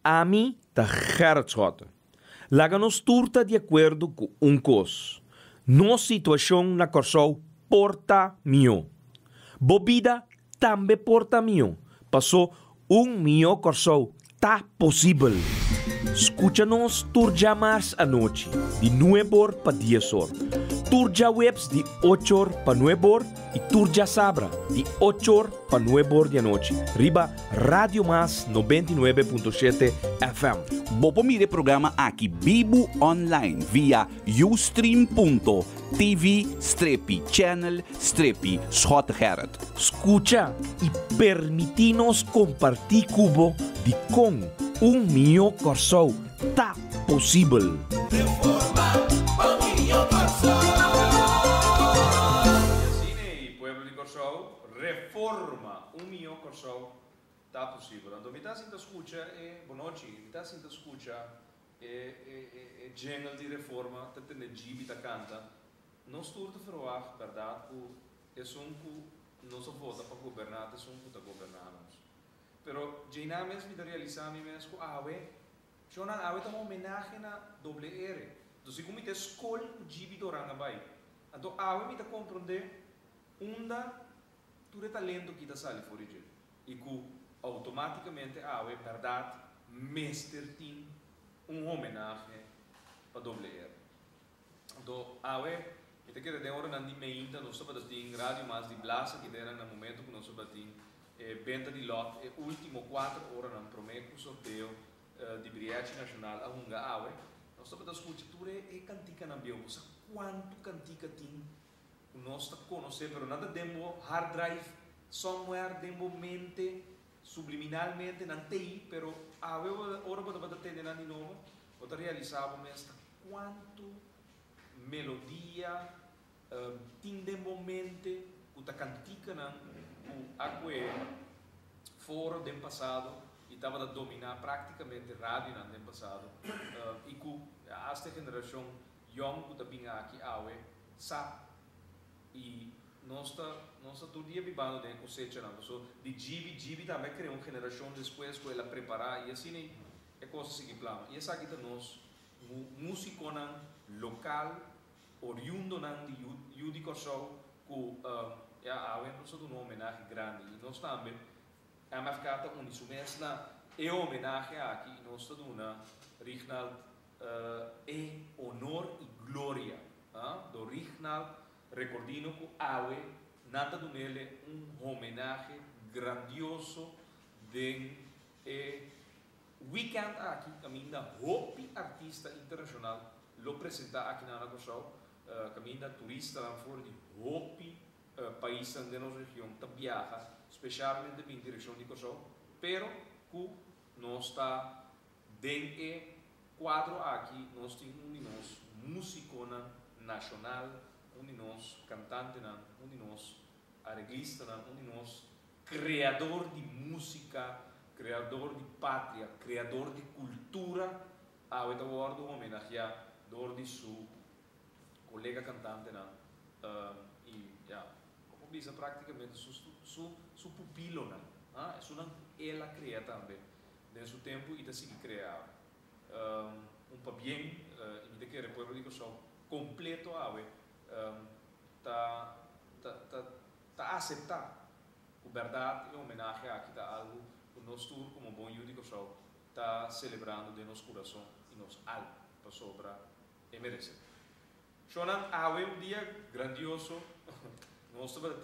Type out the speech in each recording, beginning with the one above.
a mim tá Gerrit Schotten. Laga nos turta de acordo com coisa. Nossa situação na Corsou porta mio. Bobida também porta mio. Passou mio Corsou tá possível. Escucha-nos turja mais à noite, de 9 para 10 horas. Turja webs de 8 horas para 9 horas e turja sabra de 8 horas para 9 horas da noite. Riba Radio Mas 99.7 FM. Bopo mire programa aqui Bibo online via ustream.tv/channel/Schot Gerrit. Escucha e permitinos compartir cubo de com mio Corsou tá possível. Reforma mio Corsou. Cine, pueblo de Corsou, reforma mio Corsou tá possível. Então, me tá sinta escucha boa noite, me tá sinta escucha jingle de reforma, tá tendo gibi da canta. Não estou a falar, verdade, que é que não só vota para governar, é que para governarmos. Pero Jaina mesmo me realizar me mesmo que Jonan awe tá uma homenagem na doble R. Então se como te escolhe o gibi do ranga vai. Então awe me tá compreender tudo talento que tá sali fora de. E que automaticamente awe verdade mestre tem homenagem para doble R. Então awe me tá querendo hora na dimeinta nós só para ter rádio mais de blasa que deram no momento que nós só para venda de lot e último 4 horas não prometo sorteio de bilhete nacional a Hunga Awe. Nós estamos a escutar e cantica na bio. Sabe quanto cantica tem? Nós estamos a conhecer, mas nada demo hard drive somewhere demo mente subliminalmente não tem, pero Awe ora para ter na de novo, para realizar mesmo quanto melodia tem demo mente o ta cantica na aquele foro do passado e estava a dominar praticamente rádio no ano passado e que esta geração young que está aqui sabe e nós todo dia vivendo de cosecha não so de gibi também criou uma geração depois que ela preparar e assim é coisa seguir plano e essa aqui nós músico local oriundo de Yudi Corsou que nós temos uma homenagem grande e nós também a marcata unisumesna e homenagem aqui nós temos uma regional honor e glória do regional recordando que awe nada do nele homenagem grandioso de weekend aqui caminha Hopi artista internacional lo apresenta aqui na Corsou caminha turista lá fora de Hopi país da nossa região que viaja especialmente em direção de Corsou, pero que nós está dentro quadro aqui nós temos músico nacional, nós cantante, nós arreglista, nós criador de música, criador de pátria, criador de cultura, a outra homenageador de seu colega cantante, como diz praticamente su pupilo é uma ela cria também nesse tempo e assim criar para bem e de que o povo de Corsou completo tá aceitar a verdade e homenagem aqui tá algo que nós tour como bom Yudi Corsou tá celebrando de nosso coração e nossa alma para sobra e merecer. Shonan um dia grandioso. Nós temos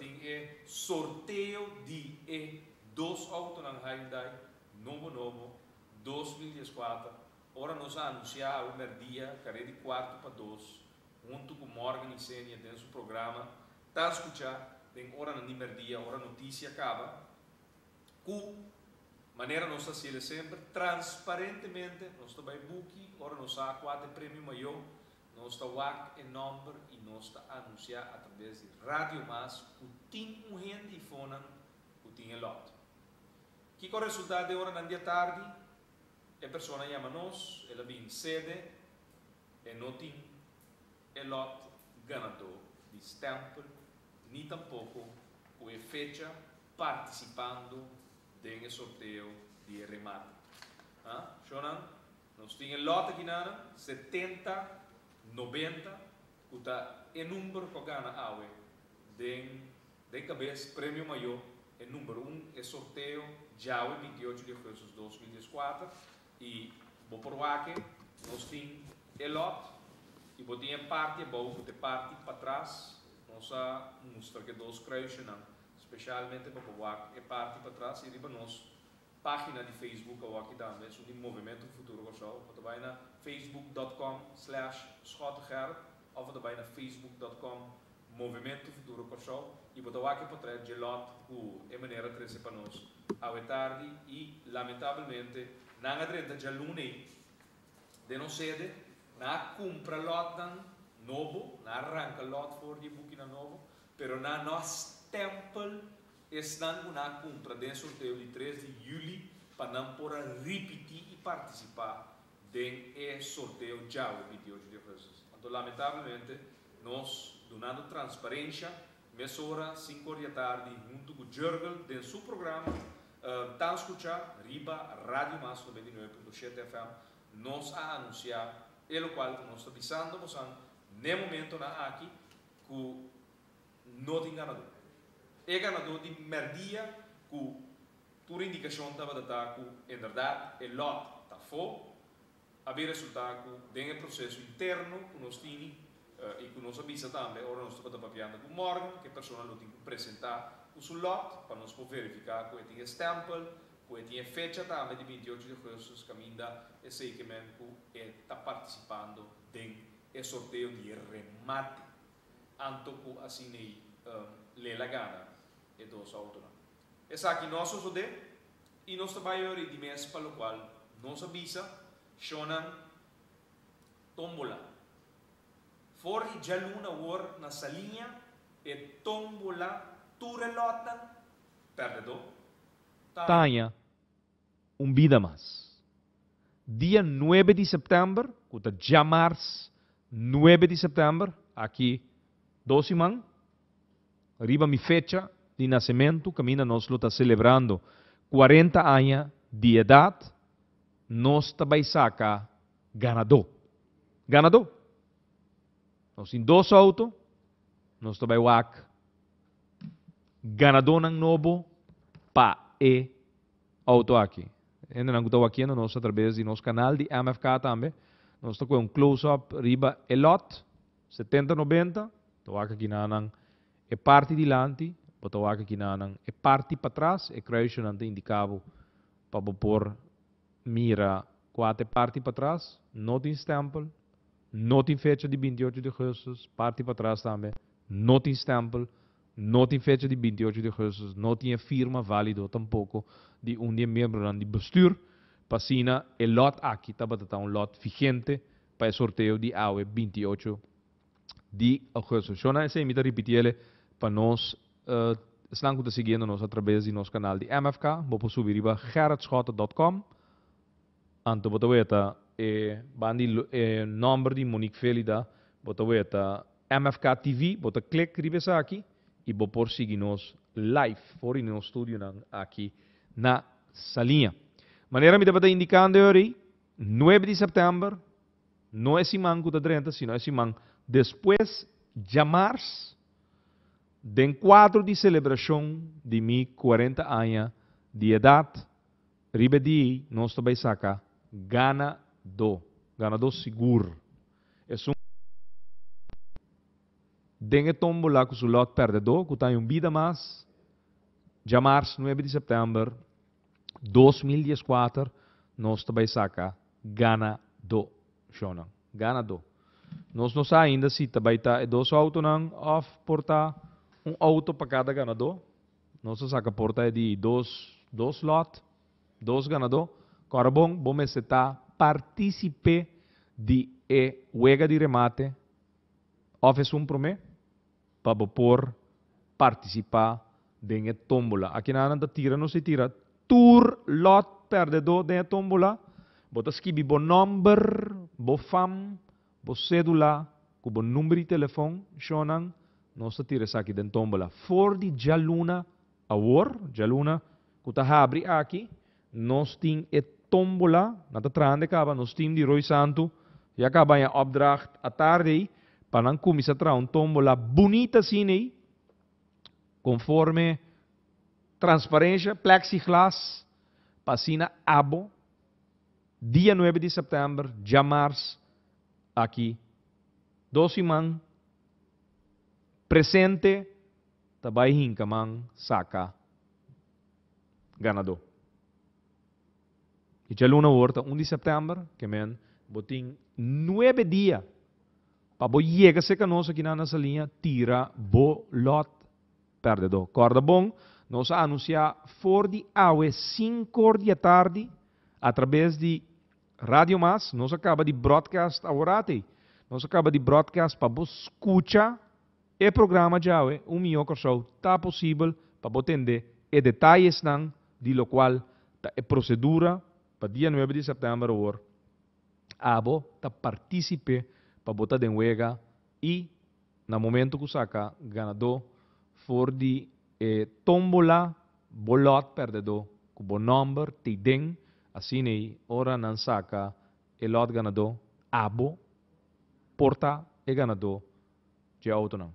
sorteio de 2 autos na Hyundai novo 2014. Ora nós anunciamos o primeiro dia, carreira de 4 para 2, junto com Morgan e Sênia dentro do programa. Está a escutar, tem hora no primeiro dia, hora notícia acaba. Com maneira nós fazemos sempre transparentemente, nós também book, ora nós há 4 prêmios maior. Nós estamos em número e nós estamos a anunciar através de Rádio Mas que tem gente fona que tem lot. Que com o resultado de hora na dia tarde, a pessoa chama nós, ela vem sede e não tem lot ganador de stempel, nem tampouco com a fecha participando do sorteio de remate. Shonan, nós tínhamos lot aqui na 70, 90, que está em número que gana awe, de cabeça, prêmio maior, em número 1, é sorteio, já o 28 de agosto de 2014, e vou provar que nós tínhamos lot, e vou ter parte, vou ter parte para trás, nós mostrar que dois creations, especialmente para provar a parte para trás, e riba nós página de Facebook ou aqui também, sobre o Movimento Futuro Corsol, ou também na facebook.com/schottegerd, ou também na facebook.com/Movimento Futuro Corsol, e botar aqui para trás de lot, que é maneira de trazer para nós, ao tarde, e lamentavelmente, não há direito de aluno de não sede, não compra lot novo, não arranca lot for de booking novo, pero na nosso tempo, estão na compra de sorteio de 3 de julho para não poder repetir e participar de sorteio já o 28 de agosto. Então, lamentavelmente, nós, donando transparência, mesura 5 da tarde, junto com o Jurgel, de seu programa, está escuchar, Riba, Rádio Mas 99.7 FM, nós a anunciar, e o qual nós estamos avisando, no momento na aqui, que não tem ganador. É ganador de merdia que por indicação estava de que em verdade o lot está fora, havia resultado de processo interno que nós tínhamos e que nós avisa também, agora nós estamos papiando com Morgan, que a pessoa não tem que apresentar o seu lot para nós verificar que tem stempel, que tem fecha também de 28 de agosto, que ainda é segmento que está participando do sorteio de remate, anto que assim lhe la gana. E dos autores. Essa aqui nós usamos e nós trabalhamos de mês para o qual nós avisa, chonan tombola. Fora de jaluna war na salinha e tombola turelota perdedor. Tanya, vida mais. Dia 9 de setembro, que já março, 9 de setembro, aqui, 12 man, arriba mi fecha de nascimento, caminha nós está celebrando 40 anos de idade, nós também saca ganador. Ganador. Nós temos 2 autos, nós também wak ganador ng novo pa auto aqui. Ainda não estou aqui, nós através do nosso canal de MFK também, nós estamos com close-up riba e lot, 70-90, estou aqui na e parte de lante, botou aqui na e parte para trás, e creation ante indicado para pôr mira 4 parte para trás, não tem stempel, não tem fecha de 28 de agosto, parte para trás também, não tem stempel, não tem fecha de 28 de agosto, não tem firma válido tampouco de membro de bestuur, passina e lot aqui, está lot vigente para o sorteio de AUE 28 de agosto. Só não é me repetir para nós, estão seguindo nós através do nosso canal de MFK, vou subir para gerardschotten.com, anto botaweta bandi número de Monique Felida, botaweta MFK TV, bota clique ribesa aqui e vou por seguir nós live fora no estúdio aqui na salinha. Maneira me deve indicando hoje, 9 de setembro, não é semana que está 30, sino é semana depois de março, den 4 de celebração de mi 40 anos de idade, ribedi nós também saca ganador seguro. É den tombola com o lot perdedor, que tem vida mais, de março, 9 de setembro, 2014, nós também saca ganador. Ganador. Nós não sabemos ainda se também está 2 autos ou portar auto para cada ganador. Nós saca porta de 2 lot, 2 ganador. Agora bom está participe de huelga de remate. Office promê para por participar de tombola. Aqui na anda tira não se tira tour lot perdedor de tombola. Bota escrever bo number, bo fam, bo cédula, com bo número de telefone, chonan, nós tira aqui dentro tombola. For de jaluna, jaluna, que tá abre aqui, nós tem tombola, na de trande acaba, nos team de Roy Santo, e acaba em opdracht à tarde, para não começar a um tombola bonita assim, conforme transparência, plexiglas, passina abo, dia 9 de setembro, já março, aqui, 12 man, presente, tabay hinkamang saka, ganador. E já luna horta, 1 de setembro, que men, boting 9 dias, para bo chega se canoso aqui na nossa linha, tira bo lot perdedor. Corda bom, nós anunciar for de aue 5 da tarde, através de Radio Mas, nós acaba de broadcast agora, nós acaba de broadcast para bo escuta e programa de aue, milhão show, tá possível para bo entender e detalhes não, de lo qual tá a procedura para dia 9 de setembro or abo tá participe para botar de huega e no momento que saca ganador for de tombola bolot perdedor com bom number te den assim aí ora não saca e lot ganador abo porta e ganador de auto não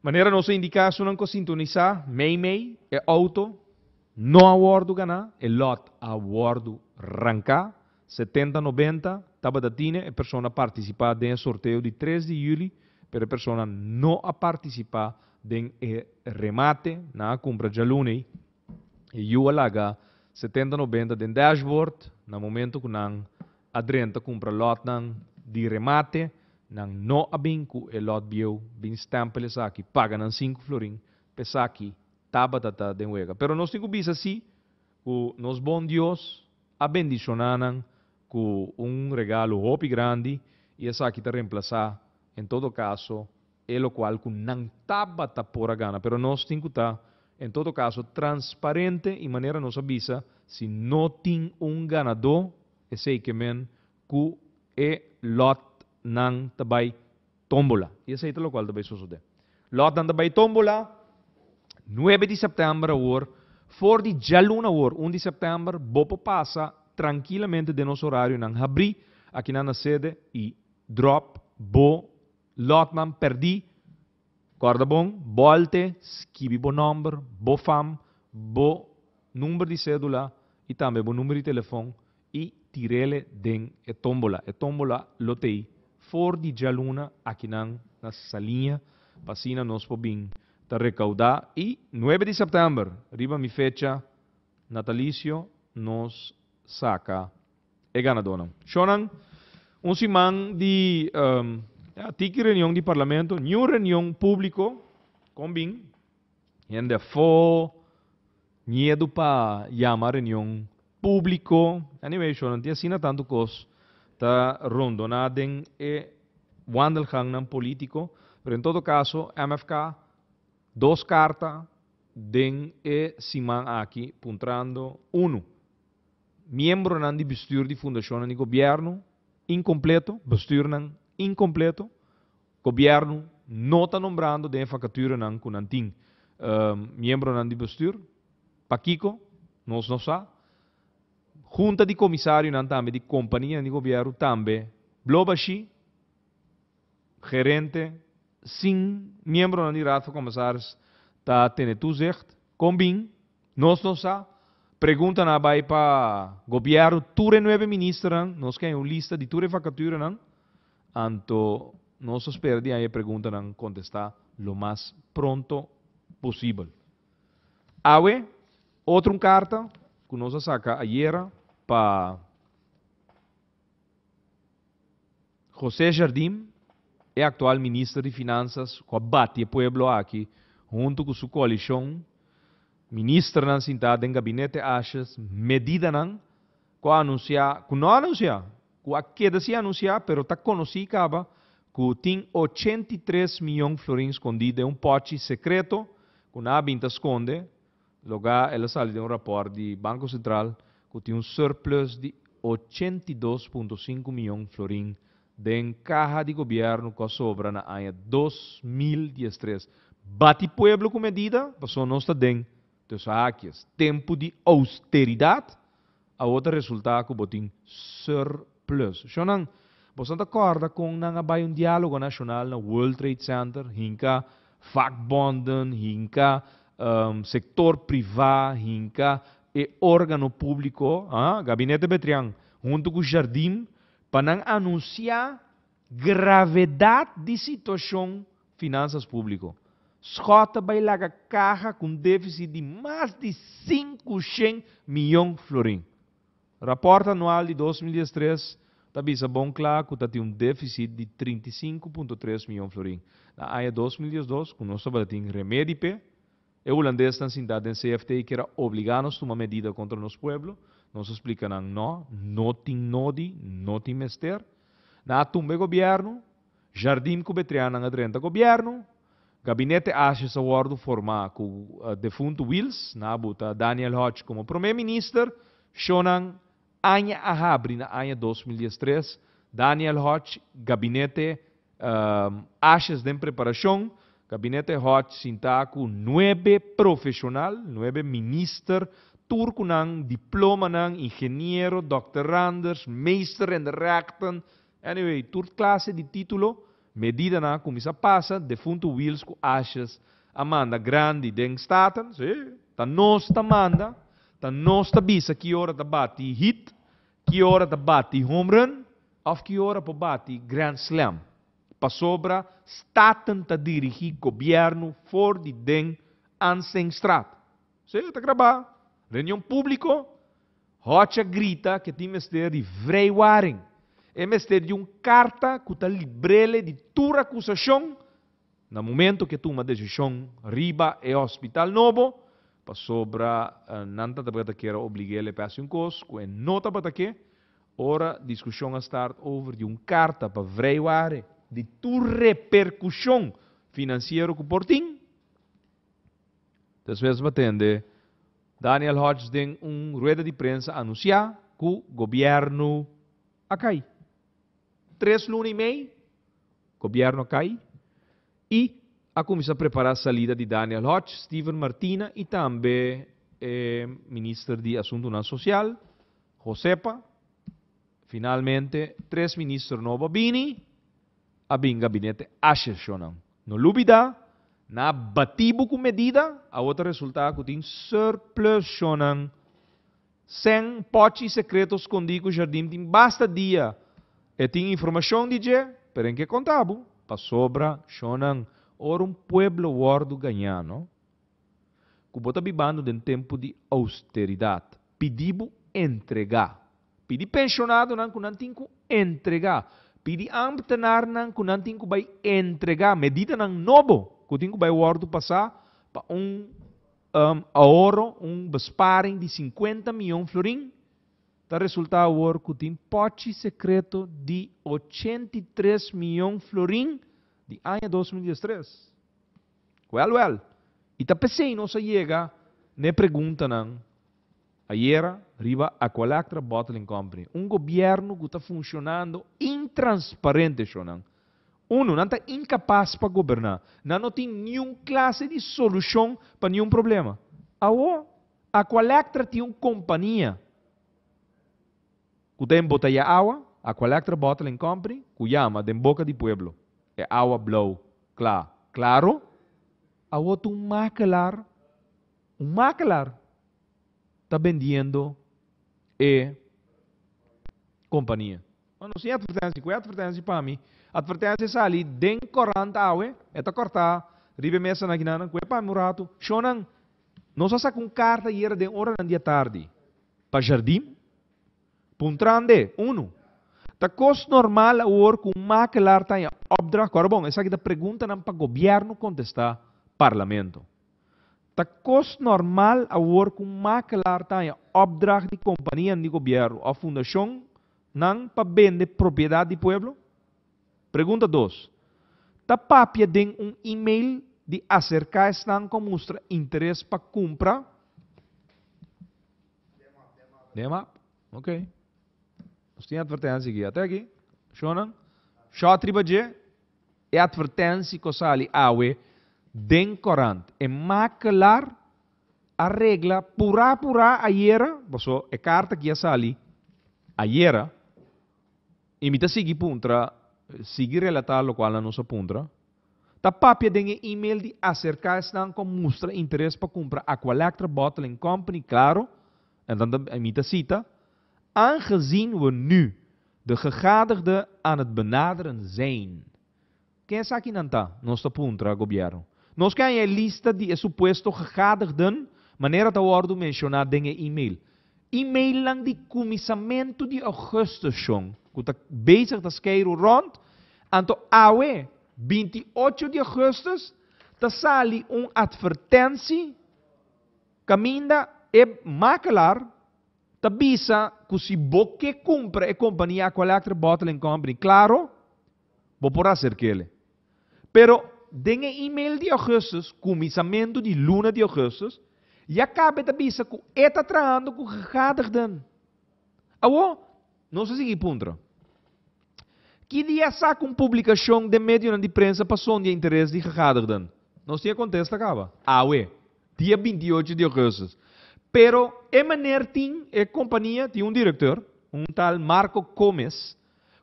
maneira nossa indicação não sintonizar mei e auto no awardo ganhar e lot awardo rancar 70-90 taba da tine e persona participar den sorteio de 3 de julho per persona não a participar den remate na compra de lune e eu alaga 70-90 den dashboard na momento que nang adrenta compra lot nang di remate nang no abinku e lot bio bin stempele saki paga nang 5 florin pesaki taba data den wega pero nós tinha bisa si o nos bom Deus a bendicionar com regalo hopi grande e essa aqui está reemplazar em todo caso é o qual com não taba tá por a gana pero nós temos que estar em todo caso transparente e maneira nos avisa se não tem ganador esse que men que é lot não tabay tombola e esse é o qual também sucede lot não tabay tombola 9 de setembro or for de jaluna or 1 de setembro bopo passa tranquilamente de nosso horário não abrir aqui na sede e drop bo lotman perdi corda bom volte skibi bo number bo fam bo número de cédula e também bo número de telefone e tirele den e tombola lotei for de jaluna aqui na salinha passina nos pobin ta recaudar e 9 de setembro riba mi fecha natalicio nos saca e ganador. Shonan, simang di tiki reunião de parlamento, new reunião público, combin, ainda fo, niedo pa chamar reunião público, anyway, shonan, ti assina tanto cos, ta rondonaden e wandelgang nan político, pero em todo caso, MFK, 2 cartas, den e simang aqui, puntrando, 1. Membro nan di bestuur di fundação di governo incompleto, bestuur nan incompleto, governo não está nombrando de vacatura nan kunanting membro nan di bestuur, Paquico, nós não sa, junta di comissário nan também di companhia di governo também, Blobashi, gerente, sim, membro nan di raad van commissaris, ta tene toezicht, combin, nós não sa, pergunta na vai para governo ture 9 ministros nós queremos lista de ture vacatura não anto nós espera de aí pergunta não contestar lo mais pronto possível awe outra carta que nós saca ayer para José Jardim é atual ministro de finanças com bate pueblo aqui junto com sua coalição ministro nan sentado em gabinete achas medida nan ko anunciar ku não anunciar ku queda se anunciar pero tá conhecido caba ku tem 83 milhões florins escondido em pote secreto ku na binta esconde logo ela sale de rapport de Banco Central que tem surplus de 82,5 milhões florins de caja de governo que sobra na ano 2013 bate pueblo com medida passou não está dentro tempo de austeridade, a outro resultado que botin surplus. Sonang, você não acorda com nangabay um diálogo nacional na World Trade Center, hinka vakbonden, hinka sector privado, hinka e órgano público, gabinete Betriang, junto com o Jardim, para anunciar gravidade de situação finanças públicas. Schota vai lá a caja com déficit de mais de 500 milhões de florins. Rapport anual de 2013 está bom claro que tem um déficit de 35,3 milhões de florins. Na área 2012, com nós tem remédio, o holandês está sentado em CFT que era obrigado a tomar medida contra o nosso povo. Nós explicamos não tem nodi, não tem mester. Na tumba governo, Jardim Cubetriana na 30 governo, Gabinete Ashes Award formado com o defunto Wills, na buta Daniel Hodge como primeiro-ministro, Shonang Anya Ahabri na Anya 2013, Daniel Hodge, Gabinete Ashes de preparação, Gabinete Hodge sintaku 9 profissional, 9 minister, turco nang, diploma nang, engenheiro, doctoranders, meester en rechten, anyway, tur classe de título, medida na comissa passa, defunto Wills com Ashes, Amanda Grande den staten, tá nós tá manda, tá nós tá bisa que hora tá bate hit, que hora tá bate home run, of que hora tá bate Grand Slam. Para sobra, staten tá dirigir governo for de den Ansenstraat. Sim, tá gravar. Reunião público, Rocha grita que tem mestre de vrijwaring. É mestre de carta que tá librele de toda acusação. No momento que toma decisão, riba e hospital novo, para sobra, nanta tá que era obrigado a passar coisa, que nota para que, ora discussão a start over de carta para vrijwaring. De tu repercussão financeira que portim. Después batende, Daniel Hodge tem rueda de prensa anunciar que o governo cai. 3 lunes e meio, governo cai. E a começar a preparar a saída de Daniel Hodge, Steven Martina e também ministro de Assuntos Social, Josepa. Finalmente, 3 ministros novos Bini. Abing gabinete asessionam. No lubida, na batibo com medida, a outra resultado que tem surplus shonang. Sem pote secreto escondido o jardim, tem basta dia. E tem informação de je, pero em que contabo, pa sobra shonang. Ora um pueblo wordo ganhano. Kubota bibando de tempo de austeridade. Pedibo entregar. Pedi pensionado não que não tem que entregar. Pidi ambtenar nang kunanting ko bay entrega medida ng nobo kuting ko bay wardo passar para ahorro, besparing de 50 milhões de florins. Tá resultado war kuting pote secreto de 83 milhões de florins de ano 2013. Well. E tá pensei não se chega ne pergunta nang ayer, riba a Collectra Bottling Company. Governo que está funcionando intransparente, Shonan. Não está incapaz para governar. Não tem nenhuma classe de solução para nenhum problema. A Collectra tem uma companhia que tem botella água, a Collectra Bottling Company, que chama de Boca de Pueblo. É água blow. Claro. Tem um maquilar. Está vendendo companhia. Não sei advertência, qual é a advertência para mim? A advertência sali den 40 awe, eta cortar, ribe mesa na ginana, qual é para murato, shonan, não sa com carta e era de hora na dia tarde, para jardim, puntrande, ta cost normal a or com makelar ta obdra, corbon, essa aqui da pergunta não para governo contestar parlamento. Ta cost normal a work com makelar tayo opdracht de companhia de governo a fundação não para vender propriedade do pueblo? Pergunta 2. Ta papia den e-mail de acercar estão com mostra interesse para comprar? Demap. Ok. Nós temos advertência aqui. Até aqui. Shonan. Shotribaje. É advertência que sali awe den corante. É makelar arregla pura ayer, paso e carta que ya sali ayer, imita sigi puntra, sigi relatar lo qual não se puntra. Ta papia den e-mail die acerca estão com mostra interesse para comprar Aqualectra Bottling Company, claro, en dan imita cita, aangezien we nu de gegadigden aan het benaderen zijn. Quem sabe aqui não está? Nós está puntra, governo. Nós queremos a lista de suposto gegadigden, maneira de worden mencionado em e-mail. E-mail lang de comissamento de augustus, jong. Que está bezig te schrijven rond. Anto awe, 28 de augustus, te sali advertentie, caminda e makelaar, te bisa que se boque compra a companhia Aqualectra Bottling Company, claro, vou por hacer aquele. Pero, den e-mail de augustus, comissamento de luna de augustus, e acaba de bisa que está trabalhando com gegadigden. Awo, não sei se puntra. Que dia saca publicação de meio de prensa passou de interesse de gegadigden? Não sei acontece, acaba. Dia 28 de agosto. Pero, é maneira tem a companhia, tem diretor, tal Marco Gomes,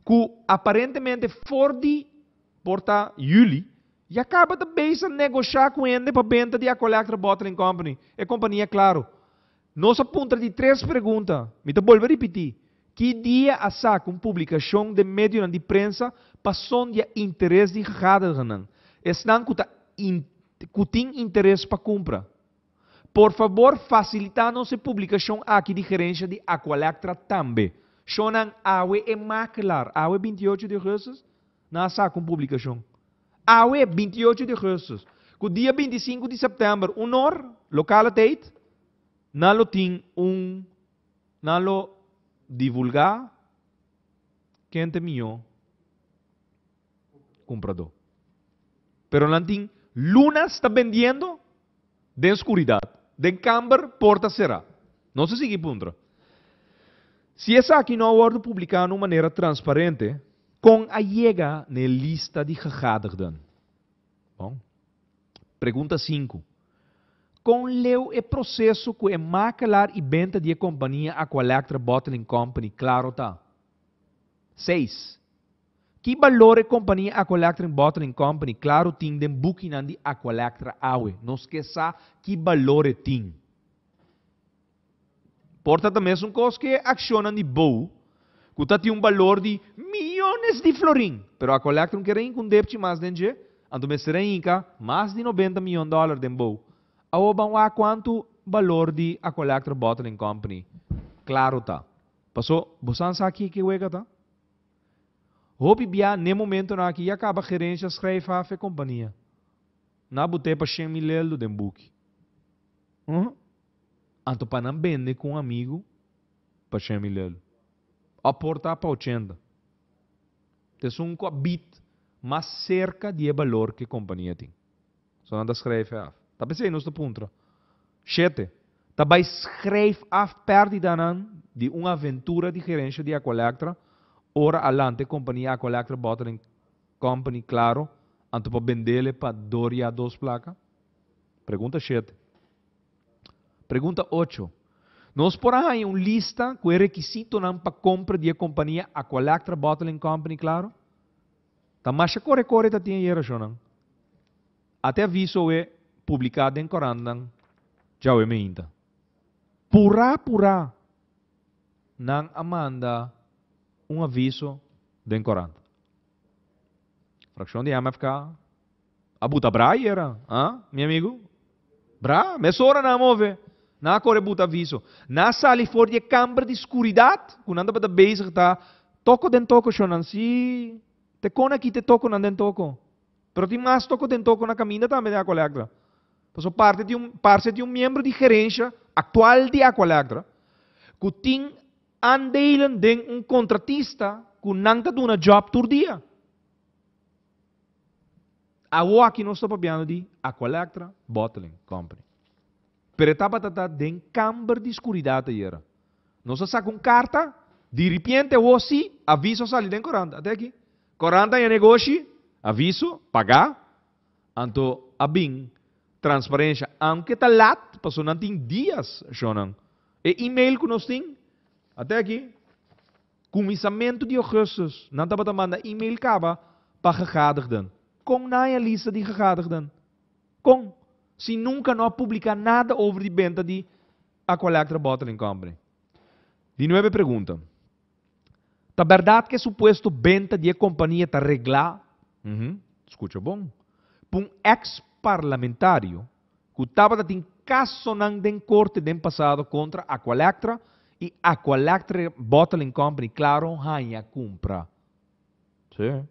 que aparentemente for de porta juli, e acaba de base negociar com ele para venda de Aqualectra Bottling Company. É companhia, claro. Nós aponta de 3 perguntas. Me te volvo a repetir. Que dia a saca publicação de meio de prensa passou de interesse de gegadigden? Estão que tem interesse para comprar. Por favor, facilita-nos a publicação aqui de gerência de Aqualectra também. Shonan awe e makelar. Awe 28 de agosto, na saca publicação. Awe 28 de agosto. O dia 25 de setembro, hora, local date, nalo tem nalo divulgar quem te mio comprador. Pero não tem lunas está vendendo de escuridade. De camber porta será. Não se sigue punto. Se essa aqui não é publicada de maneira transparente, com a chega na lista de gegadigden. Bom. Pergunta 5. Com leu o processo que é makelar e venda de companhia Aqualectra Bottling Company, claro tá. 6. Que valor a companhia Aqualectra Bottling Company, claro tem de booking de Aqualectra awe. Não esqueça que valor tem. Porta também é coisa que acciona de boa, que tem valor de milhões de florim. Pero Aqualectra não quer com débito mais de ando me será mais de 90 milhões de dólares de boa. Aoba quanto valor de Aqualectra Bottling Company? Claro tá. Passou, você sabe aqui que wega tá? Hope bia, no momento na aqui, acaba a gerência escreve a companhia. Na botei para 100 mil do book. Anto para não vender com um amigo para 100 mil. Aportar para 80. Então, um bit mais cerca de valor que a companhia tem. Só anda escreve a. Tá pensando neste ponto. 7. Também escreve a perdida de uma aventura de gerência de Aqualectra. Ora adelante, companhia Aqualectra Bottling Company, claro, antes para vender para Doria 2 placas. Pergunta 7. Pergunta 8. Nós por aí uma lista com requisito para compra de companhia Aqualectra Bottling Company, claro. Tá mais corre tá tinha era não. Até aviso é publicado em Corandang. Já é meinta. Pura nang Amanda aviso den Corant. Fração de MFK. Abuta bra era, meu amigo? Bra, mesora na move. Na corre buta aviso. Na sali for de câmara de escuridade, quando anda para bezig tá, toco den toco shonan si te kona aqui te toco nan den toco. Pero tem mais toco den toco na caminha também de Aqualectra. Passo parte de um membro de gerência atual de Aqualectra, que tem andelen de contratista que não está dando job todo dia. A aqui nós estamos falando de Aqualectra Bottling Company. Pero estava de câmara de escuridade aí. Nós sacamos carta, de repente o si aviso sali den 40 até aqui. 40 é negócio, aviso, pagar, anto abing transparência, aunque está lá, passou não tem dias, Shonan. E e-mail que nós temos, até aqui, comissamento de augustus, não está para mandar e-mail para gegadigden. Com na lista de gegadigden. Com. Se nunca não publicar nada over die venda de Aqualectra Bottling Company. De nueve pergunta. Tá verdade que suposto venda de companhia está reglar? Escuta bom. Para um ex-parlamentário que estava em caso não den corte den passado contra Aqualectra e Aqualectra Bottling Company, claro, ganha compra. Sim.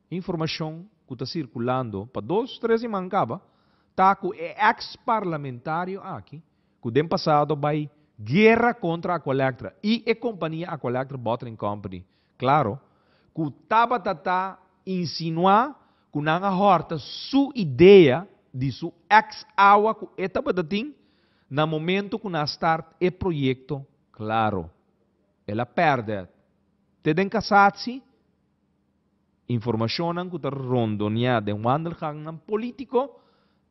Informação que está circulando para 2, 3 semanas acaba. Tá com ex-parlamentário aqui, que den passado vai guerra contra a Aqualectra e a companhia Aqualectra Bottling Company. Claro, que estava a insinuar que não horta sua ideia de sua ex-awa que estava a no momento que na start o projeto. Claro, ela perde. Teden casar-se, informação que está rondoneada em um wandelgang político,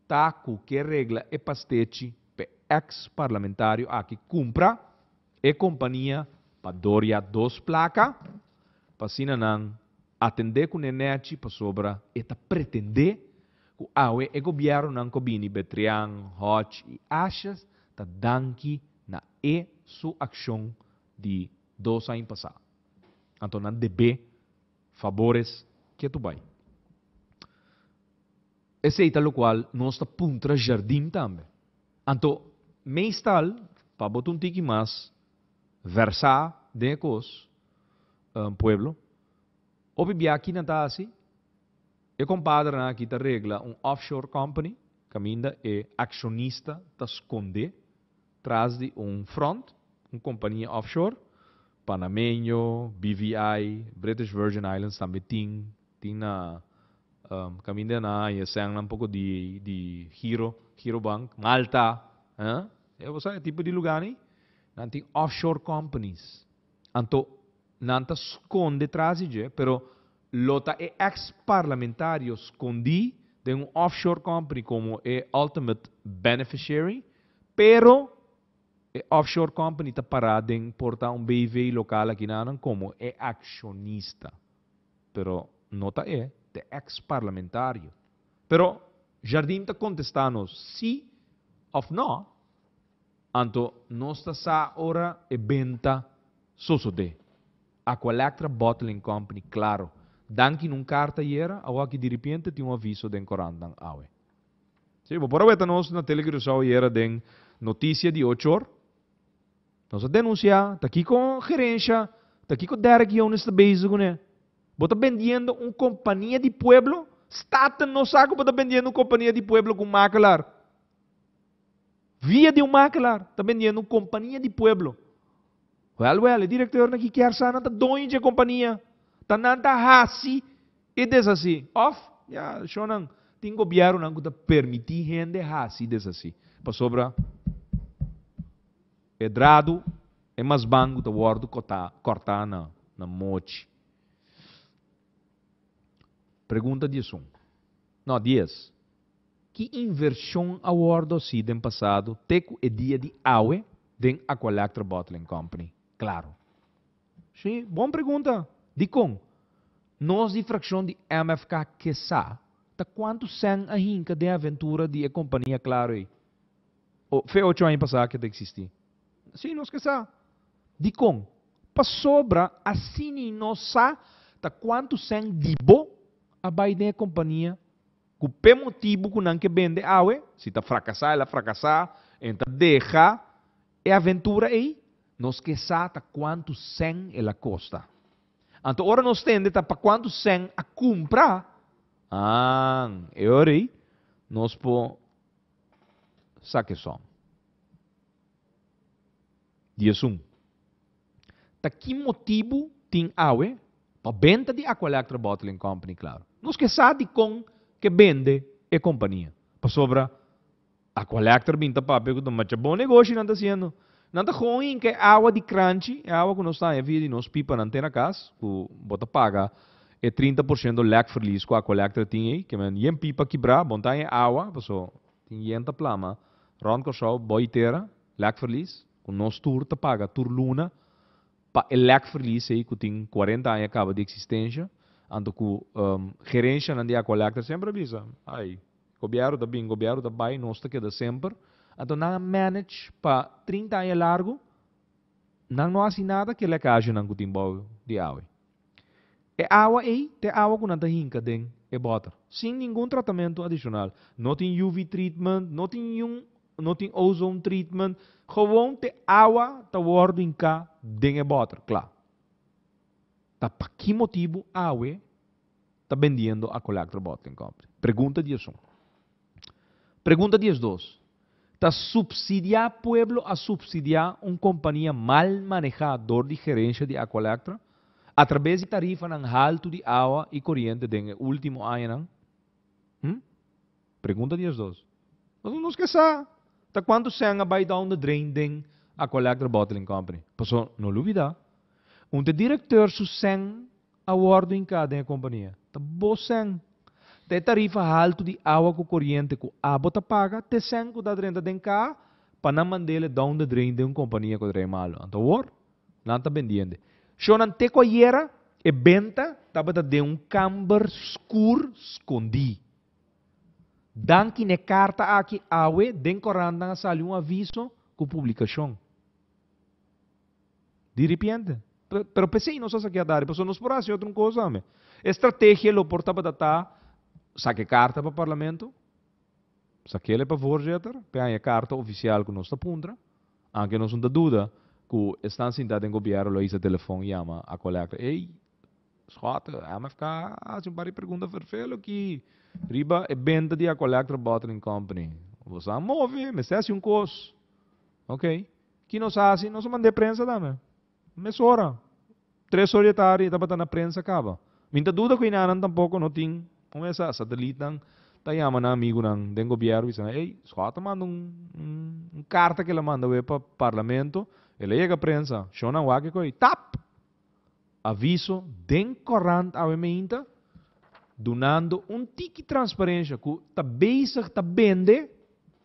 tá com que regla e pastete ex-parlamentário aqui compra e companhia para doria 2 placas para não atender com a net para sobra e tá pretender que o governo não combine Betrian, Hodge e Achas tá danki na sua ação de 2 anos passados. Então não deve favores que tu vai. Esse é o qual nós está puntra jardim também. Então meestal, para botar tiki mais, versar de cos, pueblo, o bibia aqui na tasi, e compadre na aqui ta regla offshore company, caminda e acionista ta esconde, traz de front, companhia offshore, Panameño, BVI, British Virgin Islands também tem na caminda na e sang um pouco de Hero Bank, Malta. É você tipo de lugar aí, não tem offshore companies. Então, não está esconde atrás de, pero lota é ex-parlamentário escondi de offshore company como é ultimate beneficiary, pero offshore company está parada em portar BV local aqui na como é acionista. Pero nota é de ex-parlamentário. Pero Jardim está contestando sim of no, anto nosta sa ora e benta sosode. Aqualectra Bottling Company, claro. Danki num carta iera, awa que de repente tinha aviso den corandang awe. Sim, por agora nós na televisão iera den notícia de 8 horas. Nós denunciar, tá aqui com gerência, tá aqui com Derek Jones tá bezig né. Bota vendendo companhia de pueblo, stata no saco bota vendendo companhia de pueblo com macalar. Via de macalar, está vendendo companhia de pueblo. Well, o diretor na que quer sana, tá dono de companhia. Tá nanta hasi, e desassi. Off, já, shonan, tem governo não que permitir gente hasi desassi. Para sobra, edrado, é mais banco da wordo cortar na mochi. Pergunta 10. Não, 10. Que inversão awardo si den passado teco e dia de aue den Aqualectra Bottling Company? Claro. Sim, boa pergunta. Dicom, nós de fração de MFK que sa, tá quanto sen a hinca de aventura de a companhia claro aí? Foi 8 anos passado que existir. Sim, nós que sa. Dicom, pa sobra assim nós sa, tá quanto sen dibo a bai de a companhia que o motivo que não que vende awe, se está fracassar, ela fracassar, então deixa e aventura aí, nós que sabe quanto sem ela custa. Então, ora nós tende para quanto sem a comprar, e ora aí, nós po saque som. Dia 1. Ta que motivo tem awe para venda de Aqualectra Bottling Company, claro. Nós que sabe com que vende e companhia. Para sobra, Aqualectra binta papel que toma bom negócio não está sendo. Não está ruim que água de crunchy, água que nós está em vida de nós pipa não tem na casa, que bota paga e 30% do leque feliz que a Aqualectra tem aí, que é pipa quebrar, bom tá em água, passou tem jenta plama, rond Corsau, boitera, lekverlies, com nós tour te paga, tour luna, pa lekverlies aí que tem 40 anos acaba de existência, ando com gerência na dia collector sempre avisa, ai, governo da bem, governo da bai, nós te queda sempre, ando na manage pa 30 anos largo, não há nada que lecagem não tem bom de água. É água aí, tem água que não tem hinca dentro, é bota. Sem nenhum tratamento adicional. Não tem UV treatment, não tem ozone treatment. Gewoon tem água, tá worden em cá, dentro é bota, claro. Tá para que motivo a água tá vendendo a Collector Bottling Company? Pergunta 11. Pergunta 12. Está subsidiar pueblo a subsidiar uma companhia mal manejador de gerência de Aqualectra através de tarifa ng alto de água e corrente no último ano? Pergunta 12. Não esqueça. Tá quando se anga by down the drain den Aqualectra Bottling Company? Passo, não olvida. Diretor suseng award em cada companhia. Tá boseng. Te tarifa alto de água com corrente que a bota paga, te senco da drenta den cá, para não mandar down the drain de uma companhia que é malo. Então, não está vendendo. Se não te coiera, e venta, tá bota de um camber escuro escondi. Dan que ne carta aqui awe, den corranda sali um aviso com publicação. De repente. Pero pensei, não só que a dar, passou nos por assim outra coisa, me. Estratégia lo portava data saque carta para o parlamento, saque ele para o voorzitter, pegue a carta oficial que nós está puntra, anche nós não dúvida que estão sentados em governo, lo isa telefone, chama a colega, ei, schat, MFK, há um par de perguntas vervelho que riba é venda de a Collector Bottling Company. Você move, me está um cos, ok? Que nós faz, nós mandamos prensa também, mesora, 3 horas de tarde, estava na prensa acaba. Minta dúvida que não tampouco não tem kung esa satellite nang tayama na amigo nang den gobyerno isa ei schat manda carta que ela manda para parlamento ele chega prensa shona wake koi tap aviso den corrente a meinta donando tiki transparência que tá bezig tá vende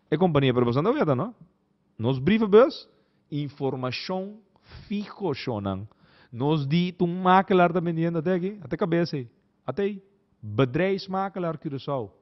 é companhia para você não vê não nos brievenbus informação fico shonang nos di tung makelaar da vendendo até aqui até cabeça até aí Bedrijfsmakelaar Curaçao.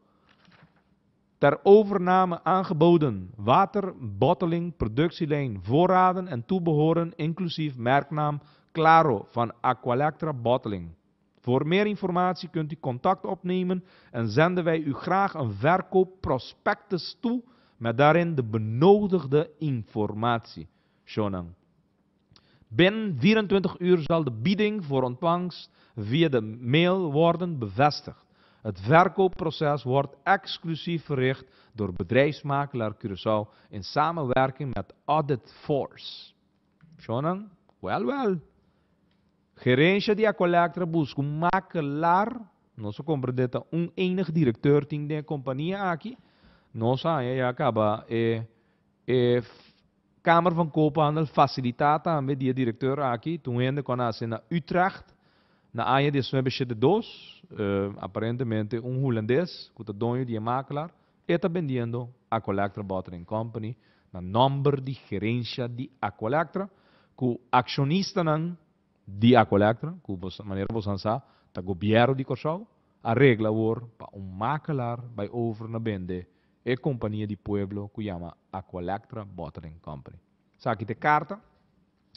Ter overname aangeboden water, bottling, productielijn, voorraden en toebehoren inclusief merknaam Claro van Aqualectra Bottling. Voor meer informatie kunt u contact opnemen en zenden wij u graag een verkoopprospectus toe met daarin de benodigde informatie. Shonang. Binnen 24 uur zal de bieding voor ontvangst via de mail worden bevestigd. Het verkoopproces wordt exclusief verricht door bedrijfsmakelaar Curaçao in samenwerking met Audit Force. Shonang? Wel. Gerência de Aqualectra busca makelaar, nós compreendemos enig directeur tem de companhia aqui, nós acaba Kamer van Koophandel facilitata aan de directeur aqui, toen ainda kon na Utrecht, na área de Swebesche de Dos, aparentemente holandês, que está dono de makelaar, está vendendo a Aqualectra Bottling Company, na number de gerência de Aqualectra, que acionista de Aqualectra, que maneira você sabe, tá governo de Corsau, a regra voor para makelaar bij over na vende é companhia de pueblo que chama Aqualectra Bottling Company. Aqui tem carta,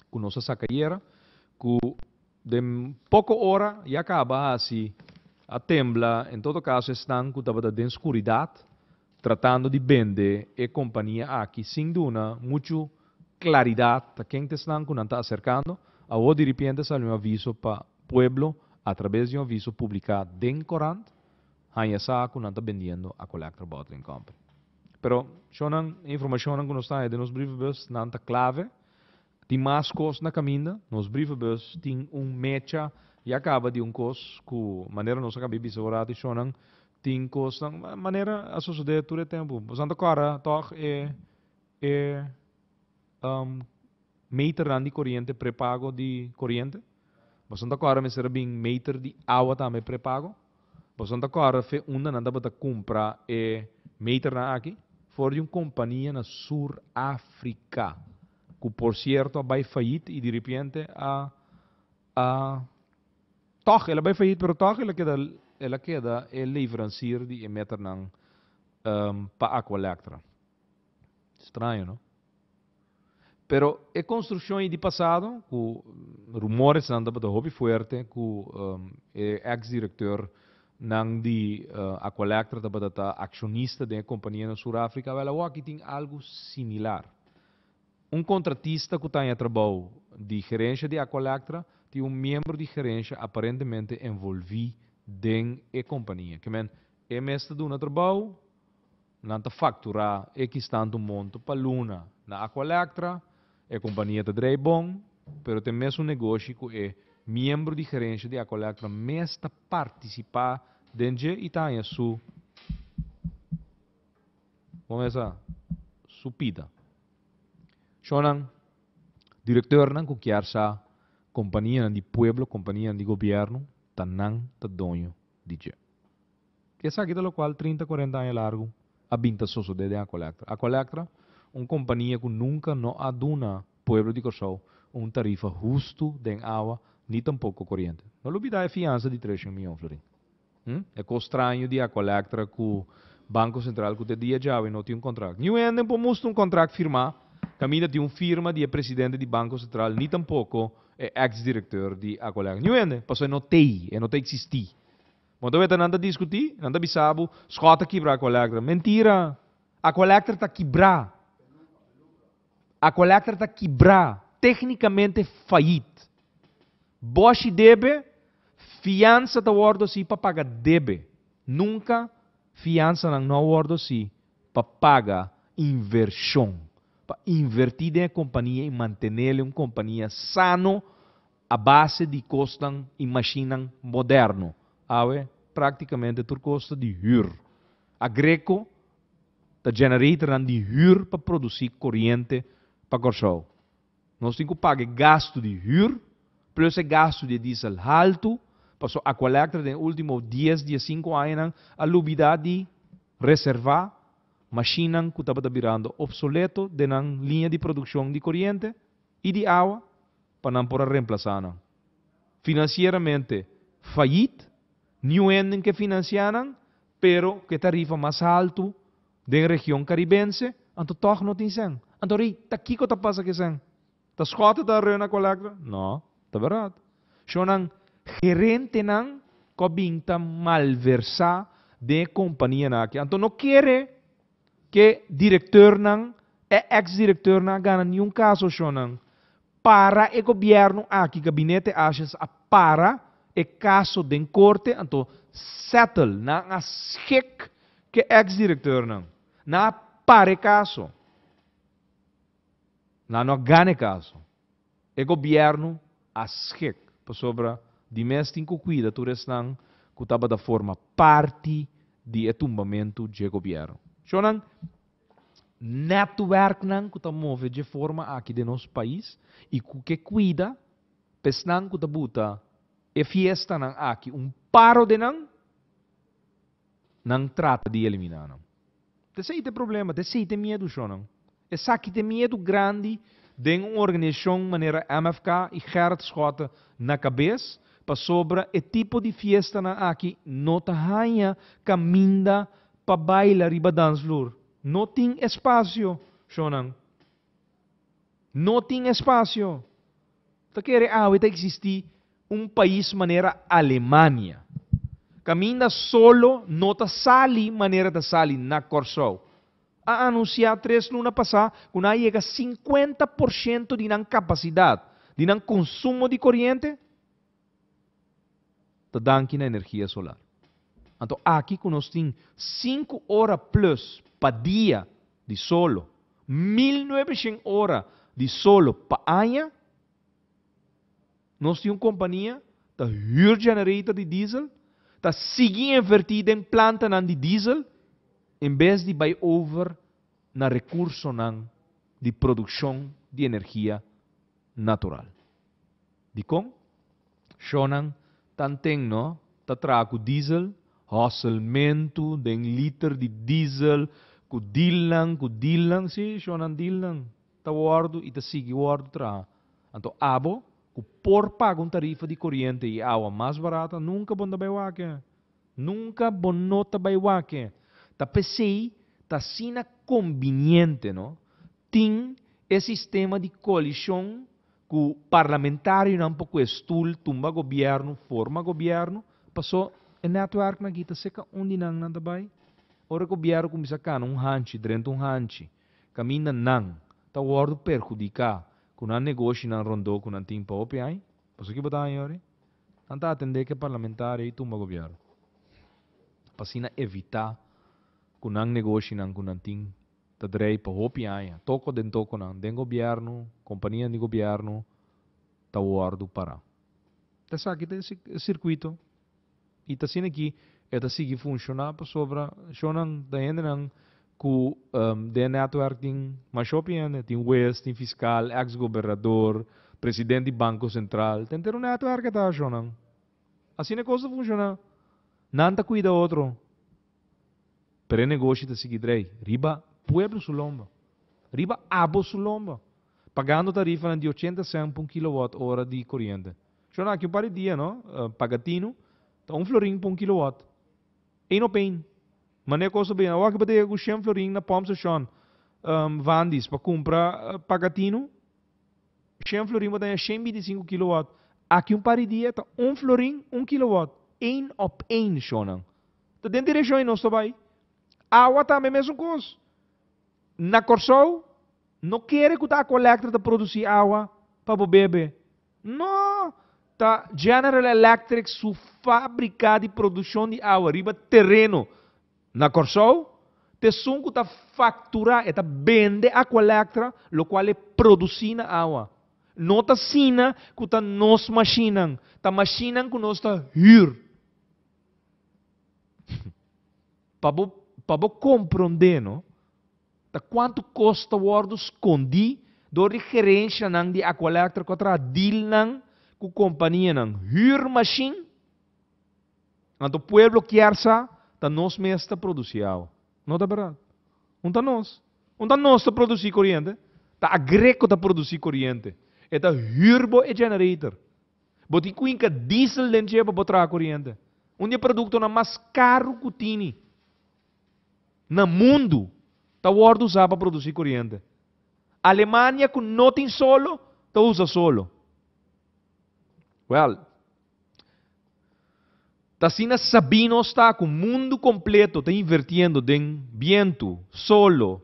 com nossa sacadeira, que de pouca hora e acaba assim, a tembla, em todo caso, estão com a de escuridade, tratando de vender a companhia aqui, sem dúvida, muita claridade, para quem está com não está acercando, a de repente sai um aviso para o pueblo, através de um aviso publicado em corante, aí está com não está vendendo a Aqualectra Bottling Company. Pero, a informação que nós está de nos brievenbus não está clave, tem mais coisas na caminho, nos brievenbus tem mecha e acaba de coisa que maneira nós acabamos de segurar, tem coisas de maneira a suceder todo o tempo. Mas agora, toch, meter de corrente pré-pago de corrente. Mas agora, me será bem meter de água também pré-pago. Mas agora, fe não dá para comprar meter na aqui. for de uma companhia na Sur-África, que por certo vai falir e de repente toch, ela vai falir, pero toch ela queda leverancier de emitter ng para Aqualectra. Estranho, não? Pero a construção de passado, com rumores andam para hobby forte, com ex-diretor ng de Aqualectra, da acionista da companhia na Suráfrica, ela aqui tem algo similar. Contratista que tem trabalho de gerência de Aqualectra, tem membro de gerência aparentemente envolvido dentro da companhia. Que men, é mestre de um trabalho, não está facturar, que está no monte para Luna na Aqualectra, a companhia está drei bom, pero tem mesmo um negócio que é membro de gerência de Aqualectra, mesmo participar dentro e está em sua, pida. Sonan, diretor ng kukyar sa companhia de pueblo, companhia de governo, tanang tadonho DJ. Que sa kita lo qual 30, 40 anos largo, a binta soso de Aqualectra. Aqualectra, companhia que nunca no aduna pueblo de Corsau tarifa justo de água, nem tampouco corrente. Não olvida a fiança de 3 milhões, Florin. É estranho de Aqualectra que o Banco Central que te dia já não tem contrato. Não é nem por contrato firmar. Camina de firma de presidente do Banco Central, nem tampouco é ex-diretor de Aqualectra. Não é, passou não tem existir. Quando eu nanda discutir, nanda bisabo, escota quebrar Aqualectra. Mentira! Aqualectra está quebrar. Aqualectra está quebrar. Tecnicamente falido. Bosch debe, fiança da ordem si para pagar debe. Nunca fiança não ordem si para pagar inversão. Para invertir na companhia e manter uma companhia sano a base de custos e máquinas moderno. Awe, praticamente por custo de huur. A Greco, da generator de huur para produzir corrente para Corsau. Nós temos que pagar gasto de huur, plus gasto de diesel alto, passou a Aqualectra nos últimos 10, 15 anos, a lubidade de reservar máquina que estava virando obsoleto de na linha de produção de corrente e de água para não poder reemplazar. Financeiramente falido, não é que financiaram, pero que tarifa mais alto da região caribense, então toch não tem sen. Então, tá aqui que está passando que sen. Tá escota da reuna Aqualectra? Não, tá verdade. So nang gerente nang kobinta malversa de companhia na aqui. Então não quer que diretor nang ex-diretor nang gana nenhum caso so nang para o governo aqui gabinete achas a para o caso de corte então settle na a schik que ex-diretor nang na para caso na não gane caso o governo a schik para sobra de mês tem que cuidar tu nang que estava da forma parte de etumbamento de governo. So nang network nang que move de forma aqui de nosso país e que cuida pesnang que buta e fiesta nang aqui paro de nang trata de eliminar nang. Desse tem problema, desse tem medo so nang. Essa aqui tem medo grande de uma organização maneira MFK e Gerard Schotten na cabeça para sobre o tipo de fiesta na aqui não tahanha caminda para bailar riba dance floor. Não tem espaço, Shonan. Não tem espaço. Tá querendo existir país maneira Alemanha. Caminda solo, não tá sali maneira da sali na Corsau. A anunciar 3 lunas passada, quando chega 50% de capacidade, de consumo de corrente, tá dando na energia solar. Então, aqui que nós temos 5 horas plus para dia de solo, 1.900 horas de solo para ano, nós temos uma companhia que huur generator de diesel, que sigue invertida em planta de diesel, em vez de buy over na recurso de produção de energia natural. De como? Shonan tanteng no, trago diesel, hasselmento, den liter de diesel, ku deal lang, si, shonan deal lang. Ta wardo, ita sige wardo tra. Anto abo, ku por paga tarifa de corriente e água mais barata, nunca bonda bay wake. Nunca bonota bay wake. Ta pensei, ta sina conveniente, no? Ting é sistema de coalição que parlamentário não pouco estul, tumba governo, forma governo, passou em network na kita seca onde nang nanda bay. Ora governo começa a hanchi, dentro hanchi, camina nang, ta wordo perjudicar, com a negócio na rondo, com a timpa opiai, passou que botar aí, ora? Anta atender que parlamentário e tumba governo. Passina evitar, com a negócio nang com a timpa, ta drei pa opiai, toco nang, den governo, companhia de governo, ta wordo para. Ta sa kita circuito, e ta sina aqui, eta sige funcionar para sobra shonan da nang ku de network ting mashopian ting west ting fiscal ex governador presidente do banco central tem ter um network eta shonan assim a coisa funciona nanta cuida outro pero negócio ta sige drei riba pueblo sulomba riba abo sulomba pagando tarifa de 80 cent por kWh de corrente shonan aqui para dia no pagatino tá florin por kilowatt. Eén op één. Maar nee, kost bem. Ook bij de Guchem florin na Palm Station. Vandis para comprar pagatino. 100 florin wat dan 125 kilowatt. Aqui paridia tá florin 1 kilowatt. 1 op 1 shonan. Tá dentro de região nós também. Água também mesmo coisa. Na Corsol não quer que a coleta de produzir água para beber. Não. Tá General Electric su fábrica de produção de água riba terreno na Corsol te sunco tá factura eta vende a collectra lo qual é produzir na água não tá sina que tá nos machinan que nós tá hir para compreender no tá quanto custa o escondi do gerência nang de a collectra contra deal nang ku companhia nang huur machine anto pueblo quersa ta nos mesta produzir água não tá verdade unta nós ta produzir corrente ta agreco ta produzir corrente e ta huurbo e generator boti cuinca diesel dentro para botar corrente onde produto na mais caro que tini na mundo ta word usar para produzir corrente Alemanha com não tem solo ta usa solo. Well, tá sina sabino está com o mundo completo tá invertindo em viento, solo,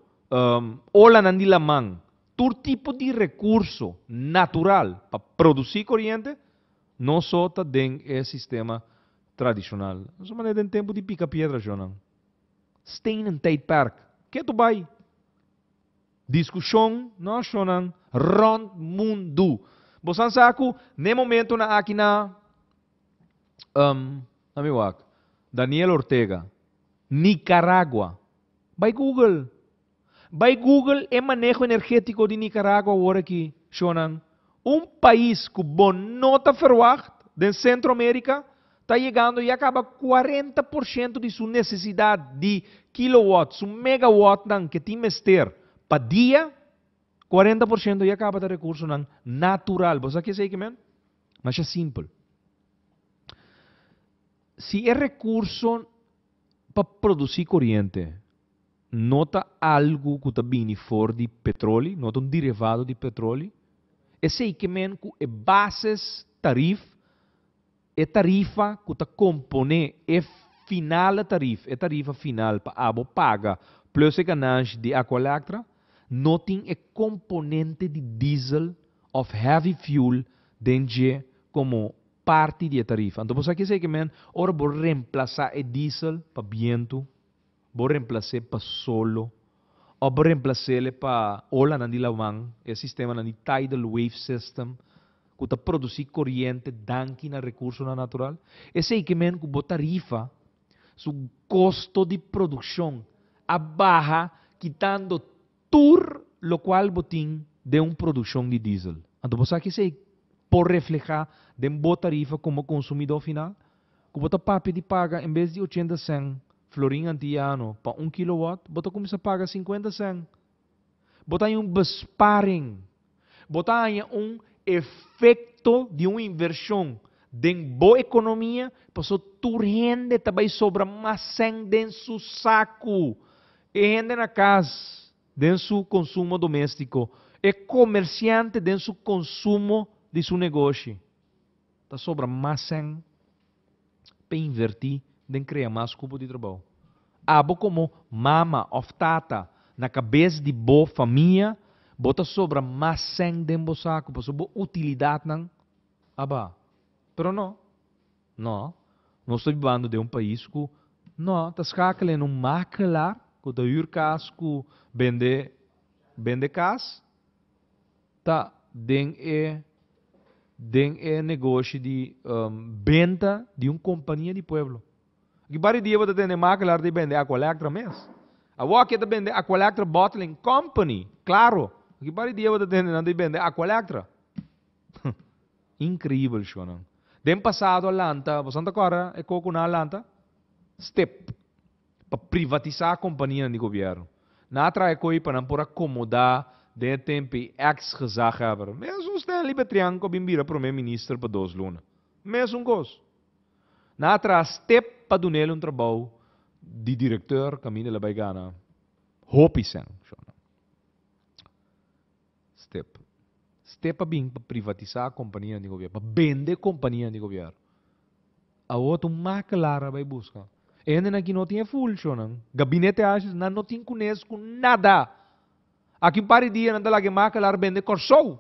ola nandila man, todo tipo de recurso natural para produzir corrente, não só tá den é sistema tradicional. Nós maneira em tempo de pica pedra, Jonan. Stein and Tate Park, que tu vai? Discussão, nós Jonan, rond mundo. Bosan saku, ne momento na aqui na Daniel Ortega, Nicaragua. By Google é manejo energético de Nicaragua agora aqui, Shonan. País que bom nota verwacht, de Centro-América, está chegando e acaba 40% de sua necessidade de kilowatts, megawatt que tem mester para dia. 40% já acaba de recurso natural. Você quer dizer que, man? Mas é simples. Se é recurso para produzir corrente, nota algo que está vindo fora de petróleo, nota derivado de petróleo, é sei que, man, que é bases tarifa que está compone, é final da tarifa final para a paga, plus a ganância de Aqualectra, noting a componente de diesel of heavy fuel dentro como parte da tarifa. Então, você quer dizer que, ora vou reemplazar o diesel para viento, vou reemplazar para solo, ou vou reemplazar ele para ola na dilawan, o sistema na tidal wave system, que está produzir corrente danki na recurso na natural. Esse é que, que a tarifa, o custo de produção, abaja, quitando tur, lo qual botin de uma produção de diesel. Então, você que sei por reflejar de boa tarifa como consumidor final, que você paga de paga em vez de 80 cent florim antiano, para 1 kilowatt, bota começa a pagar 50 cent. Bota aí besparing. Bota aí efeito de uma inversão de boa economia, passou tur rende também sobra mais cent dentro do saco. E rende na casa, dentro do consumo doméstico. É comerciante dentro do consumo de seu negócio. Tá sobra mais cent para invertir, de criar mais cupo de trabalho. Abo como mama ou tata, na cabeça de boa família, bota sobra mais cent dentro do saco, para boa utilidade não. Aba. Pero não. Não. Nós estamos vivendo de um país que não, está escacando um maquilar, que está urcas, que vende casa, está dentro negócio de venda de uma companhia de pueblo. Que vários dias você tem maquilar de vender a colectra mesmo. A walk de vender a colectra bottling company, claro. Que vários dias você tem de vender a colectra. Incrível, Shonan. Den passado Atlanta, você não corre, é coco na Atlanta, step, para privatizar a companhia de governo. Na outra coisa para não por acomodar de tempo ex-gezag hebben. Mesmo stel libertrian ko bimbira primeiro-ministro para 2 lunas. Mesmo gosto. Na outra step para doen um trabalho de diretor caminho de la baigana. Hopisen. Step. Step para privatizar a companhia de governo, para vender a companhia de governo. A outra maquilar vai buscar. Ainda aqui não tinha funcionam. Gabinete achas não tem conhece com nada. Aqui para dia não lagi maquilar vende corso.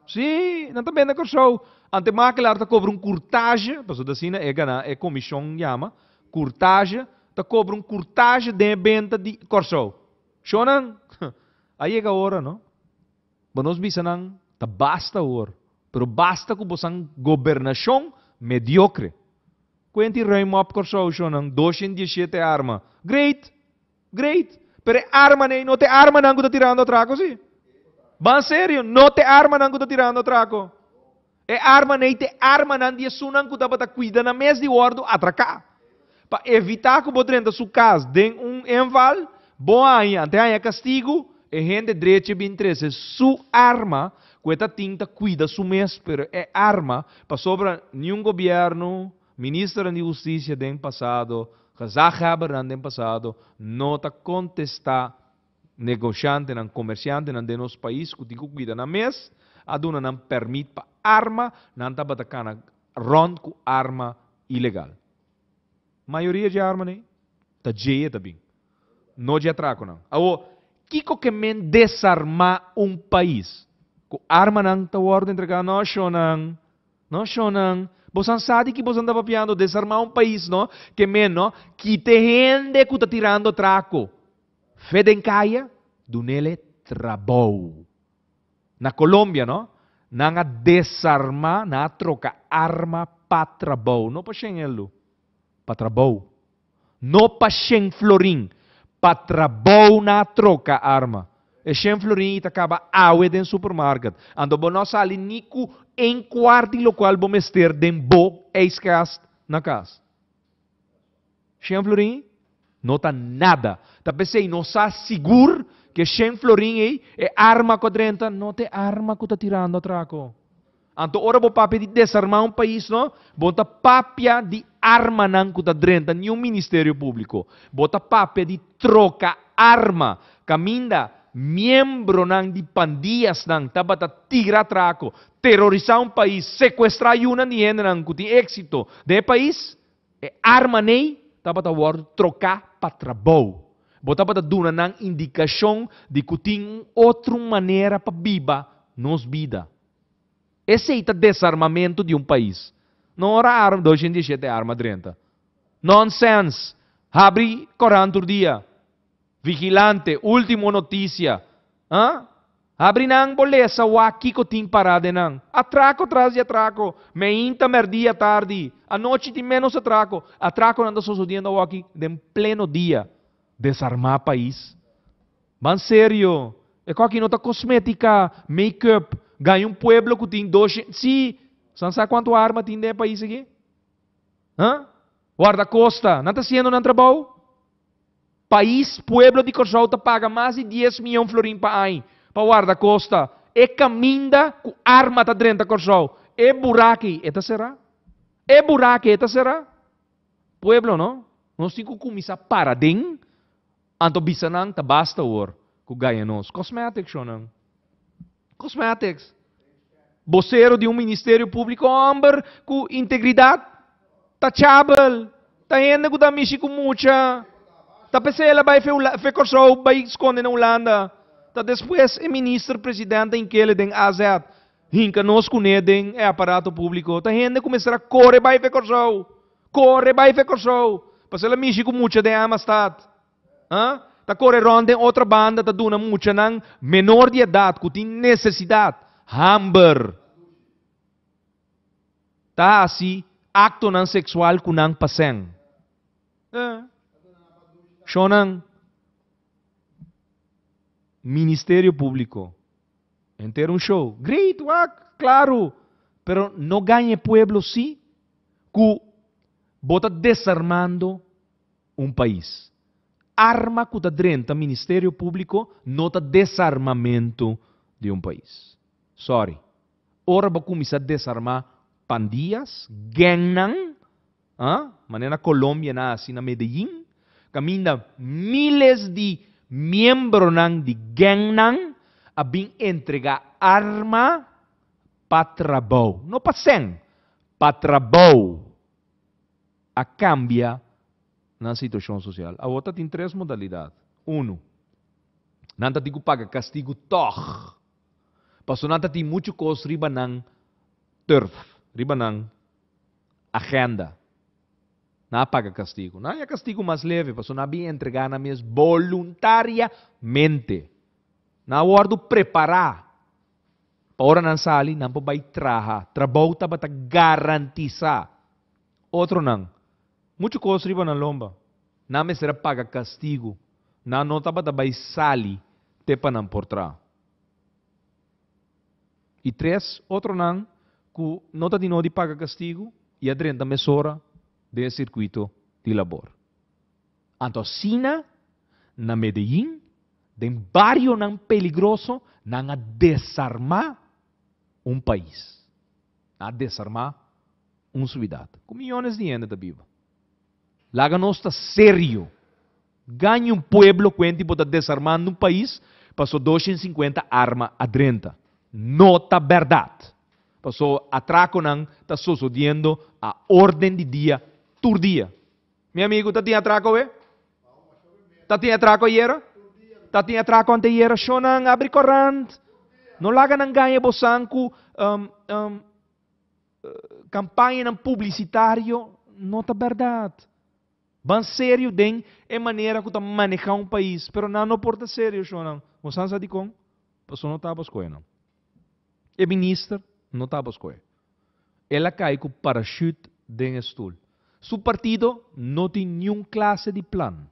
Sim, não vende corso. Ante maquilar ta cobra curtagem, passo da sina é comissão chama, curtagem, ta cobra curtagem de venda de corso. Shonan. Aí é a hora, não? Nós bisanang ta basta hora, pero basta com bosang governação mediocre. Quanti Raymop corso shonan 217 arma. Great. Pero arma nem, não te arma não está tirando traco, sim. Ban sério, não te arma não está tirando traco. É arma nem te arma não dia sunan que está cuida na mês de guardo atracar. Para evitar que você renda sua casa de enval, bom aí, até aí castigo, e gente direito de interesse, sua arma, que está tinta cuida sua mês, pero é arma para sobra nenhum governo, ministro de justiça do passado, Zahaber no passado, não está contestar negociante, não comerciante, não de nosso país, que digo cuida na mês, a dona não permite para arma, não está batacana rond com arma ilegal. Maioria de arma nem, está jeia também, não de atraco não. Agora, kiko que men desarmar país, com arma não está ordem entregar, não shonan. Bosan sabe que bosan estava piando desarmar país, não? Que menos que te rende que está tirando traco. Fedencaia, do nele trabou. Na Colômbia, não? Nanga desarmar, na troca arma para trabou. Não para xengelo, para trabou. Não para xeng florim, para trabou na troca arma. E xeng florim ita acaba awe den supermarket. Ando bonosa ali nico em quarto lo qual bom ester den bo eiscast na casa. Xeng florim não tá nada. Tá pensei não sa seguro que xeng florim é arma quadrenta, não tem arma que tá tirando atraco. Anto ora bo papel de desarmar país, não? Bota papia de arma não que tá drenta nenhum ministério público. Bota papel de troca arma. Caminda membro nang di pandilhas nang tabata tigra traco, terrorizar país, sequestrar uma nienda nang kuti éxito de país, e arma nei tabata word trocar para trabalho. Bota bata duna nang indicação de que tem outra maneira para viva nos vida. Esse é o desarmamento de país. Não ora arma 217 arma 30. Nonsense. Abre Corão por dia. Vigilante, última notícia. Abre nang bolesa, waki ko ting parade nang. Atraco tras de atraco. Meinta merdia tarde. A noite de menos atraco. Atraco nanda sucedendo waki de pleno dia. Desarmar país. Ban sério. É que aqui não tá cosmética, make-up. Ganha pueblo que tem 200. Sim. Sabe quanto arma tem de país aqui? Guarda-costa. Não está sendo num trabalho? País, pueblo de Corsau, te paga mais de 10 milhões florim para ano, para guarda-costa. E caminha com arma tá dentro da Corsau. E buraque, eta será? E buraque, eta será? Pueblo, não? Nós temos que começar para dentro. Anto bisanang, ta basta or. Kung gaya nos. Cosmetics, yun. Cosmetics. Vocero de ministério público, amber, com integridade, tachable. Ta hende ko da misi ko mucha. Ta pesela vai fe corso, vai esconde na Holanda. Ta depois é ministro, presidente, em que ele tem azet. Hinka nos kuneding é aparato público. Ta hende começar a correr vai fe corso. Corre vai fe corso. Pesela misi ko mucha de amistad. Ta corre ronde outra banda, ta duna mucha ng menor de idade, que tem necessidade. Hamber. Ta assim, acto ng sexual kunang paseng. Shonang Ministério Público. Enter um show. Great, claro. Pero no ganhe pueblo si, que bota desarmando um país. Arma que está dentro do Ministério Público nota desarmamento de um país. Sorry. Ora vai começar a desarmar pandilhas, gangnam, maneira Colômbia na assim na Medellín, caminha miles de membros de gangnam a bem entregar arma para trabalho, não para sem, para trabalho, a cambia na situação social. A outra tem 3 modalidades. 1. Nanta digo paga castigo toch. Paso nanta tem muito costo riba ng turf, riba ng agenda. Na paga castigo. Na é castigo mais leve, paso na bem entregar na mes voluntariamente. Na guardo preparar. Para nan sali, nan po bay traha. Trabaho ta bata garantiza. Outro não. Muito coisa riba na lomba. Na me será paga castigo. Na nota ba tabay sali te panam por trás. E 3, outro não, que nota de não de paga castigo e a 30 mesora de circuito de labor. Então, sina na Medellín, de barrio não peligroso, não a desarmar um país. A desarmar uma cidade. Com milhões de gente da viva. Laga não está sério. Ganha um pueblo quente para desarmando um país, passou 250 armas a 30. Nota verdade. Passou atraco não está sucedendo a ordem de dia, tur dia. Meu amigo, está tem atraco, é? Está tem atraco ayer? Está tem atraco anteyer? Só não abre corrente. Não laga não ganha bosanco campanha não publicitário, nota verdade. Ban sério den é maneira que manejar um país, pero não porta sério, não. Você sabe como? Pessoa não está buscando, não. É ministro, não está buscando. Ela cai com parachute dentro do stool. Su partido não tem nenhum classe de plano.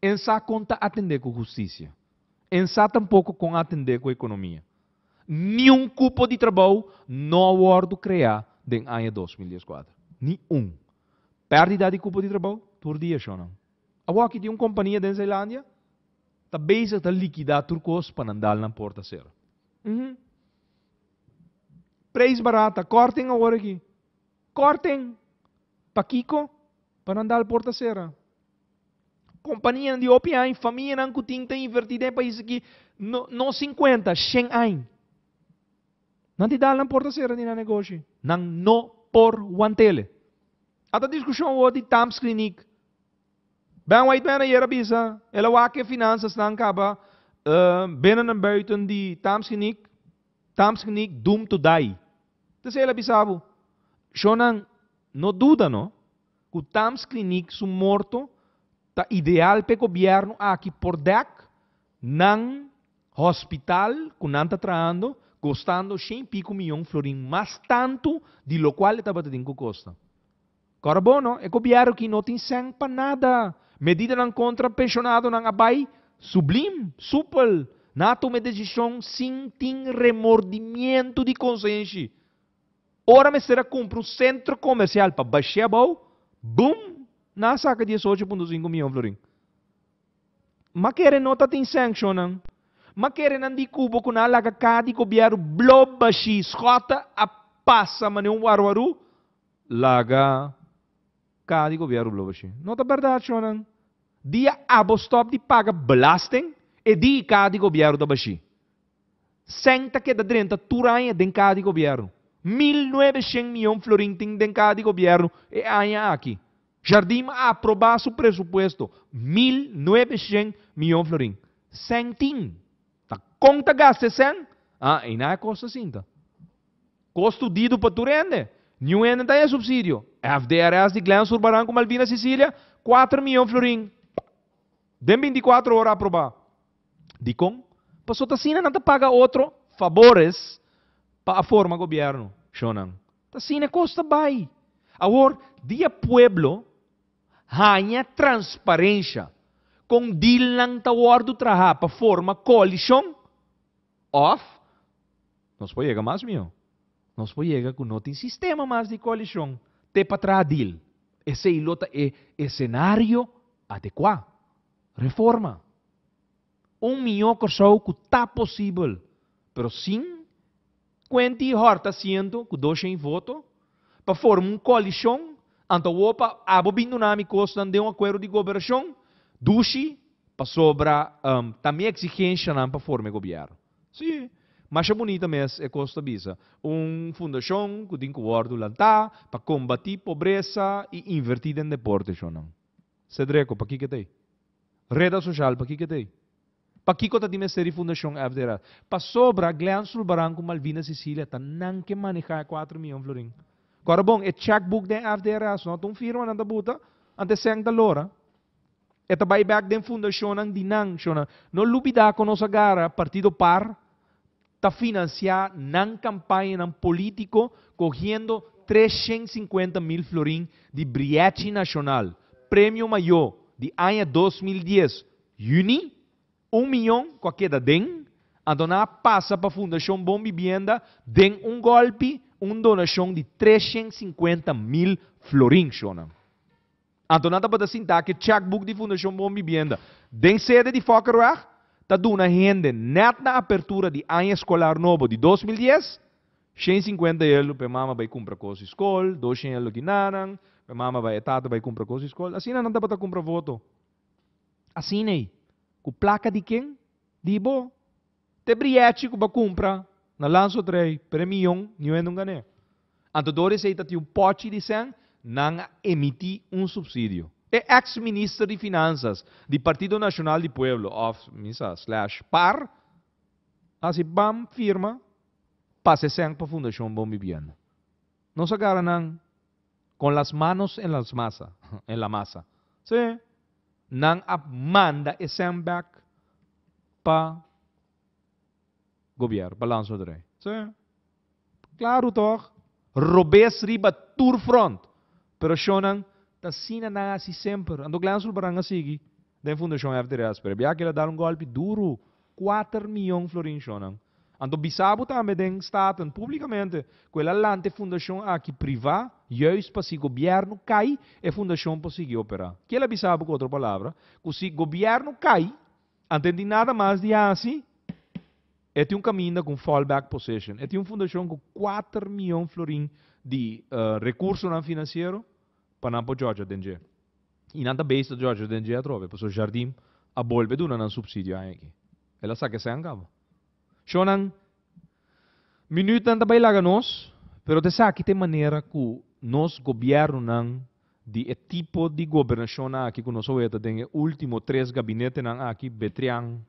Ensa conta atender com justiça. Ensa tampouco com atender com economia. Nenhum cupo de trabalho não aguardo criar dentro do ano 2014. Nenhum. Pérdida de cupo de trabalho, por dia, não. Agora que tem uma companhia da Zelândia, está bem a liquidar turcos para andar na porta cera. Preço barata, cortem agora aqui. Cortem. Para Kiko, para andar na porta cera. Companhia de OPI, família não tinha invertida em país aqui, não 50, 100 anos. Não te dá na porta cera de negócio. Não por wantele. Até discussão hoje de Tams Clinic. Bem, white man aí era bisa. Ela wake finanças não acaba. Binnen en buiten die Tams Clinic doomed to die. Dus ela bisabo. Shonan no duda no. Que o Tams Clinic su morto ta ideal pe governo aqui por dec nang hospital que não está trabalhando custando 100 pico milhões florim, mas tanto de lo qual estava tendo custa. Carbono, é governo que não tem sangue para nada. Medida não contra pensionado não abai, sublime, supel. Não tome decisão sem ter remordimento de consciência. Ora me será comprar um centro comercial para baixar a boa, boom, na saca 18,5 milhões florim. Makere nota tin sanctionan. Makere nandi kubo kuna laga kadi ko biyaru blobashi skota a passa mane um warwaru laga kadi ko biyaru blobashi. Nota verdade shonan. Dia abo stop di paga belasting e di kadi ko biyaru da bashi. Senta que da drenta turanha den kadi ko biyaru. 1.900 milhões florin ting den kadi governo e anha aqui. Jardim aprovar su presupuesto 1.900 milhões florin. Sentim. Tá conta gaste sen? Ah, e não é costa cinta. Custo dido para tu rende. New Ende tá é subsídio. FDRS de Glen Surbaranco Malvina Sicília 4 milhões florin. Den 24 horas aprovar. Di com? Passou tá não tá paga outro favores para a forma governo, shonan. Tasine costa bai. Agora, dia pueblo, hanya transparência, com deal lang tawar do traha para forma coalition, off, nós pode chegar mais meu. Nós pode chegar com não tem sistema mais de coalition, te para tra deal. Esse ilota é cenário adequado. Reforma. 1 milhão de pessoas que tá possível, pero sim quanti horta siento com 200 votos para formar uma coalição então opa abo bindo nami costan de um acordo de governação dushi para sobra também exigência para formar governo sim mas é bonita mesmo é costa bisa fundação que tem que guardar lanta para combater pobreza e invertir em deporte não Cedreco para que tem rede social para que tem Pakiko ta di Ministério Fundação FDR. Pa sobra, Glen Surbaranco Malvina Sicília, ta nang que manejar 4 milhões florin. Agora bom, é checkbook den FDR, so não firma nanda buta, ante seng da lora. E ta buyback den Fundação ang dinang, shona. No lubida ko no sagara, partido par, ta financiar nang campanha ng político, cogiendo 350.000 florin de Briachi Nacional, prêmio maior, de ano 2010, Juni, 1 milhão, qualquer den, a dona passa para a Fundação Bom Vivienda, den golpe, donação de 350.000 florins, shona. A dona está para sentar que checkbook de Fundação Bom Vivienda, den sede de Fokerweg, está dando gente net na apertura de ano escolar novo de 2010, 150 euros para mama vai comprar coisa escola, 200 euros que naran, para mama vai tata vai comprar coisa escola, assim não dá para comprar voto. Assim nem. Com placa de quem? De bo. Te briete que vai comprar na lanço 3, per milhão, não ganha. Antodores aí tá um pote de sangue, não emite subsídio. É ex-ministro de Finanças do Partido Nacional do Pueblo, /PAR, assim, bam, firma, passe sangue para a Fundação Bom Vivienda. Não se agarram com as manos em la masa. Sim. Nang manda isang back pa gobyerno, balanço de rei. Sim. Claro, toch? Robes riba tour front. Pero shonang, tasina na si sempre. Ando glansul baranga sigi. Den Fundação FDRS. Pero biya kila dar golpe duro. 4 milhões florin shonang. Ando bisabo também den staten publicamente. Quella lante Fundação aqui privada, juist para si governo cai, e Fundação para seguir operar. Que ela bisabo com outra palavra, que se governo cai, entende nada mais de assim, é um caminho com fallback position. É uma fundação com 4 milhões florin de recursos financeiros para não Georgia Dengue. E nada base da Georgia Dengue a trove, porque o jardim a bolbe do não subsídio aqui. Ela sabe que se angava. Shonan minuto não vai lá nós, pero te sabe que tem maneira que nós governo não de tipo de governação aqui que nós ouvimos tem último 3 gabinetes não aqui Betriang,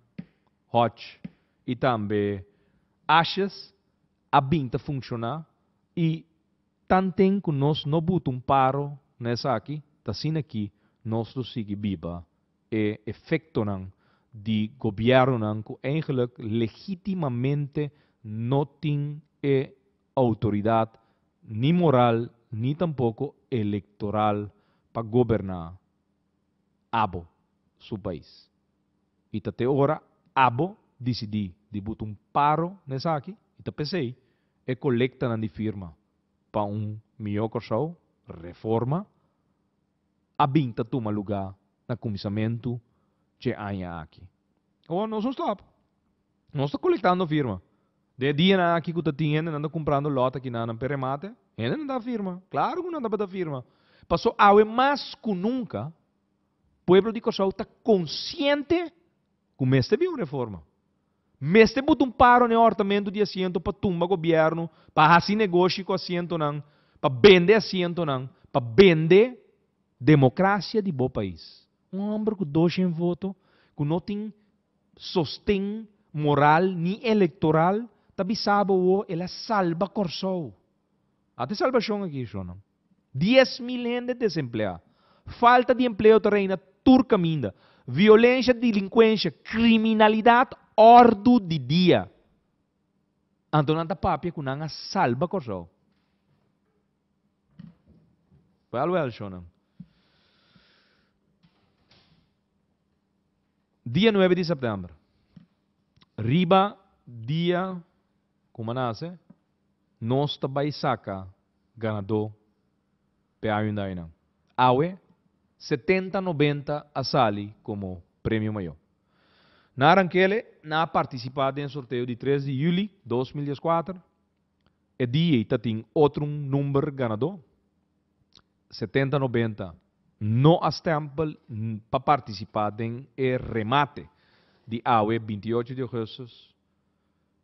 Hodge e também Ashes a binta funcionar e tantem que nós não botam paro nessa aqui, tá sendo aqui nós do sigue biba e efeito não de governo não que eigenlijk legitimamente não tem autoridade nem moral nem tampouco eleitoral para governar abo seu país. E até agora abo decidi de botar paro nessa aqui e pensei e coleta na firma para melhor corção reforma a binta toma lugar na comissamento que há aqui. Ou nós não stop. Nós estamos coletando firma. De dia na aqui que tu tinha, anda comprando lota aqui na peremate, ainda não dá firma. Claro que não dá para dar firma. Passou a mais que nunca, o povo de Corsau está consciente que este é uma reforma. Este botou paro no orçamento de assento para tumba governo, para fazer negócio com assento não, para vender assento não, para vender democracia de bom país. Homem com 200 votos, que não tem sostém moral nem eleitoral, tabi sabe o ela salva Corsau. Até salvação aqui, João. 10.000 gente desempleados. Falta de emprego terrena turca minda. Violência, delinquência, criminalidade, ordo de dia. Então não está papia que não salva Corsau. Well, João. Dia 9 de setembro. Riba dia, como nasce, nós também saca ganador para a Hyundai. Aue, 70-90 a sali como prêmio maior. Na arranquele, na participado em sorteio de 3 de julho de 2014, e dia tem outro número ganador, 70-90, no a stempel para participar em remate de AUE 28 de agosto.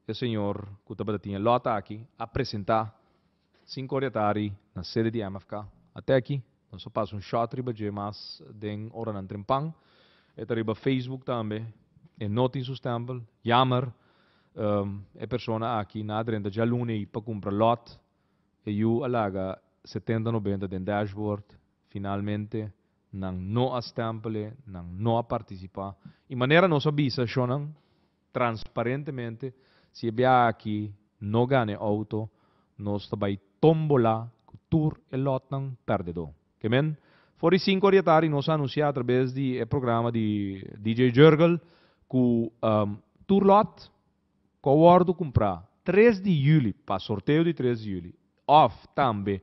O senhor que tinha lota aqui apresentar 5 orientari na sede de MFK. Até aqui, nós só passamos shot riba de mais de hora na trempang. E riba Facebook também. E noti su stempel. Jammer. E persona aqui na adrenda já lune para comprar lot. E eu alaga 70-90 den dashboard. Finalmente, não a stempele, não a participar. E maneira nós avisa, Shonan, transparentemente, se é aqui, não ganha auto, nós também tombola, tour e lot não perdedor. Que men? For 5 orientari, nós anunciamos através do programa de DJ Jurgel, que tour lot, que o ordo comprar 3 de julho, para sorteio de 3 de julho, off também,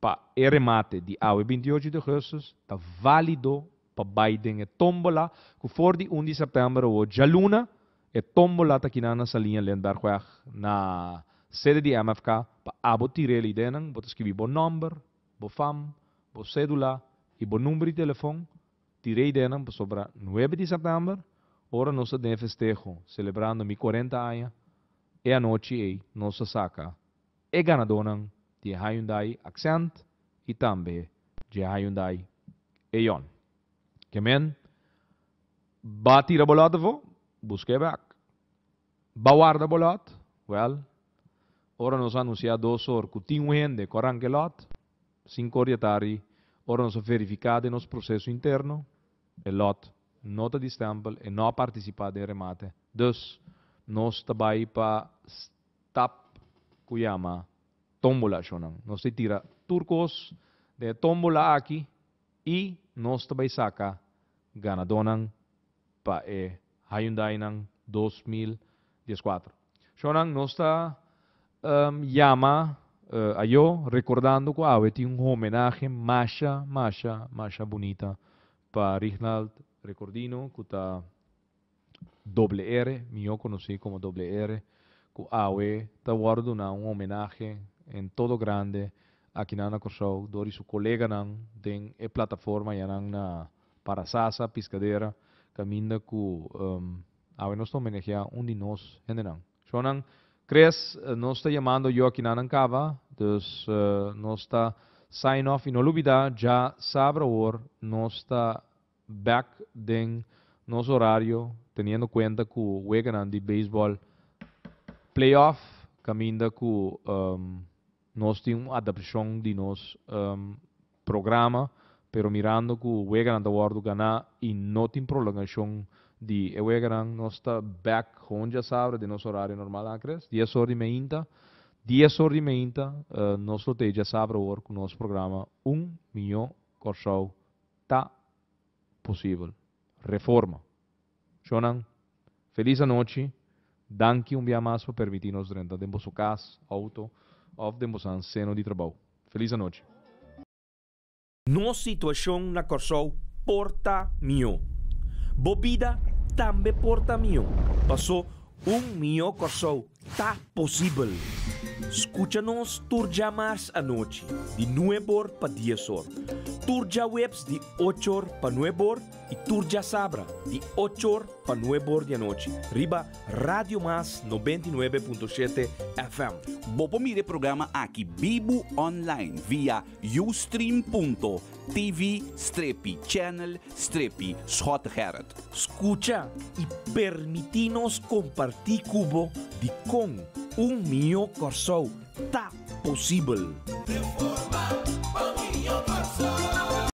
para o remate de AUE 28 de agosto, está válido para Biden e tombola, que for de 1 de setembro, ou já luna, e tombola está aqui na salinha Lendbergweg, na sede de MFK, para abotir ele denang, para escrever bom número, bom fam, bom cédula, e bom número de telefone, tirei denang, para sobra 9 de setembro, ora nós estamos festejo, celebrando mi 40 anos, e a noite, nós saca, e ganador de Hyundai Accent e também de Hyundai Eon. Que men, ba tira bolota vo, busque back. Ba guarda bolot, well, ora nos anuncia 2 horas que tinha gente que arranque lot, 5 orientari, ora nos verificado nos processo interno, e lot, nota de stempel e não participar de remate. Dus, nós também para stap, que chama tombola, nós te tira turcos de tombola aqui e nós também saca ganador para Hyundai 2014. Shonan, nós está chama a eu recordando que há um homenagem masha bonita para Rinald Recordino, que está doble R, eu conheci como doble R, que há está guardando homenagem em todo grande aqui na Corsau, dori su colega nan den e plataforma ya na para sasa piscadeira caminda ku a nós homenagear de nós hendenan. Sonan cres nós está chamando eu aqui na cava, dus nós está sign off e não olvidar já sabe or nós está back den nos horário teniendo cuenta que juegan de beisebol playoff caminda ku nós temos uma adaptação de nosso programa, pero mirando que o Wegeran da World ganhar e não tem prolongação de Wegeran, nós está back onde já sabe de nosso horário normal, acres, 10 horas e meia, 10 horas e meia, nós já sabe agora que o nosso programa 1 milhão Corsau está possível. Reforma. Shonan, feliz noite, danke dia mais por permitir-nos renda de vosso casa, auto, of de moçan seno de trabalho. Feliz noite. Nossa situação na Corsau porta mio. Bobida também porta mio. Passou mio corso. Tá possível. Escucha-nos turja mais à noite, de 9 para 10 horas. Turja webs de 8 horas para 9 horas e turja sabra de 8 horas para 9 horas da noite. Riba Radio Mas 99.7 FM. Bopo mire programa aqui Bibo Online via ustream.tv/channel/Schotgerrit. Escucha e permite-nos compartilhar cubo de com mio corso. Tá possível. Reforma, pão e corso.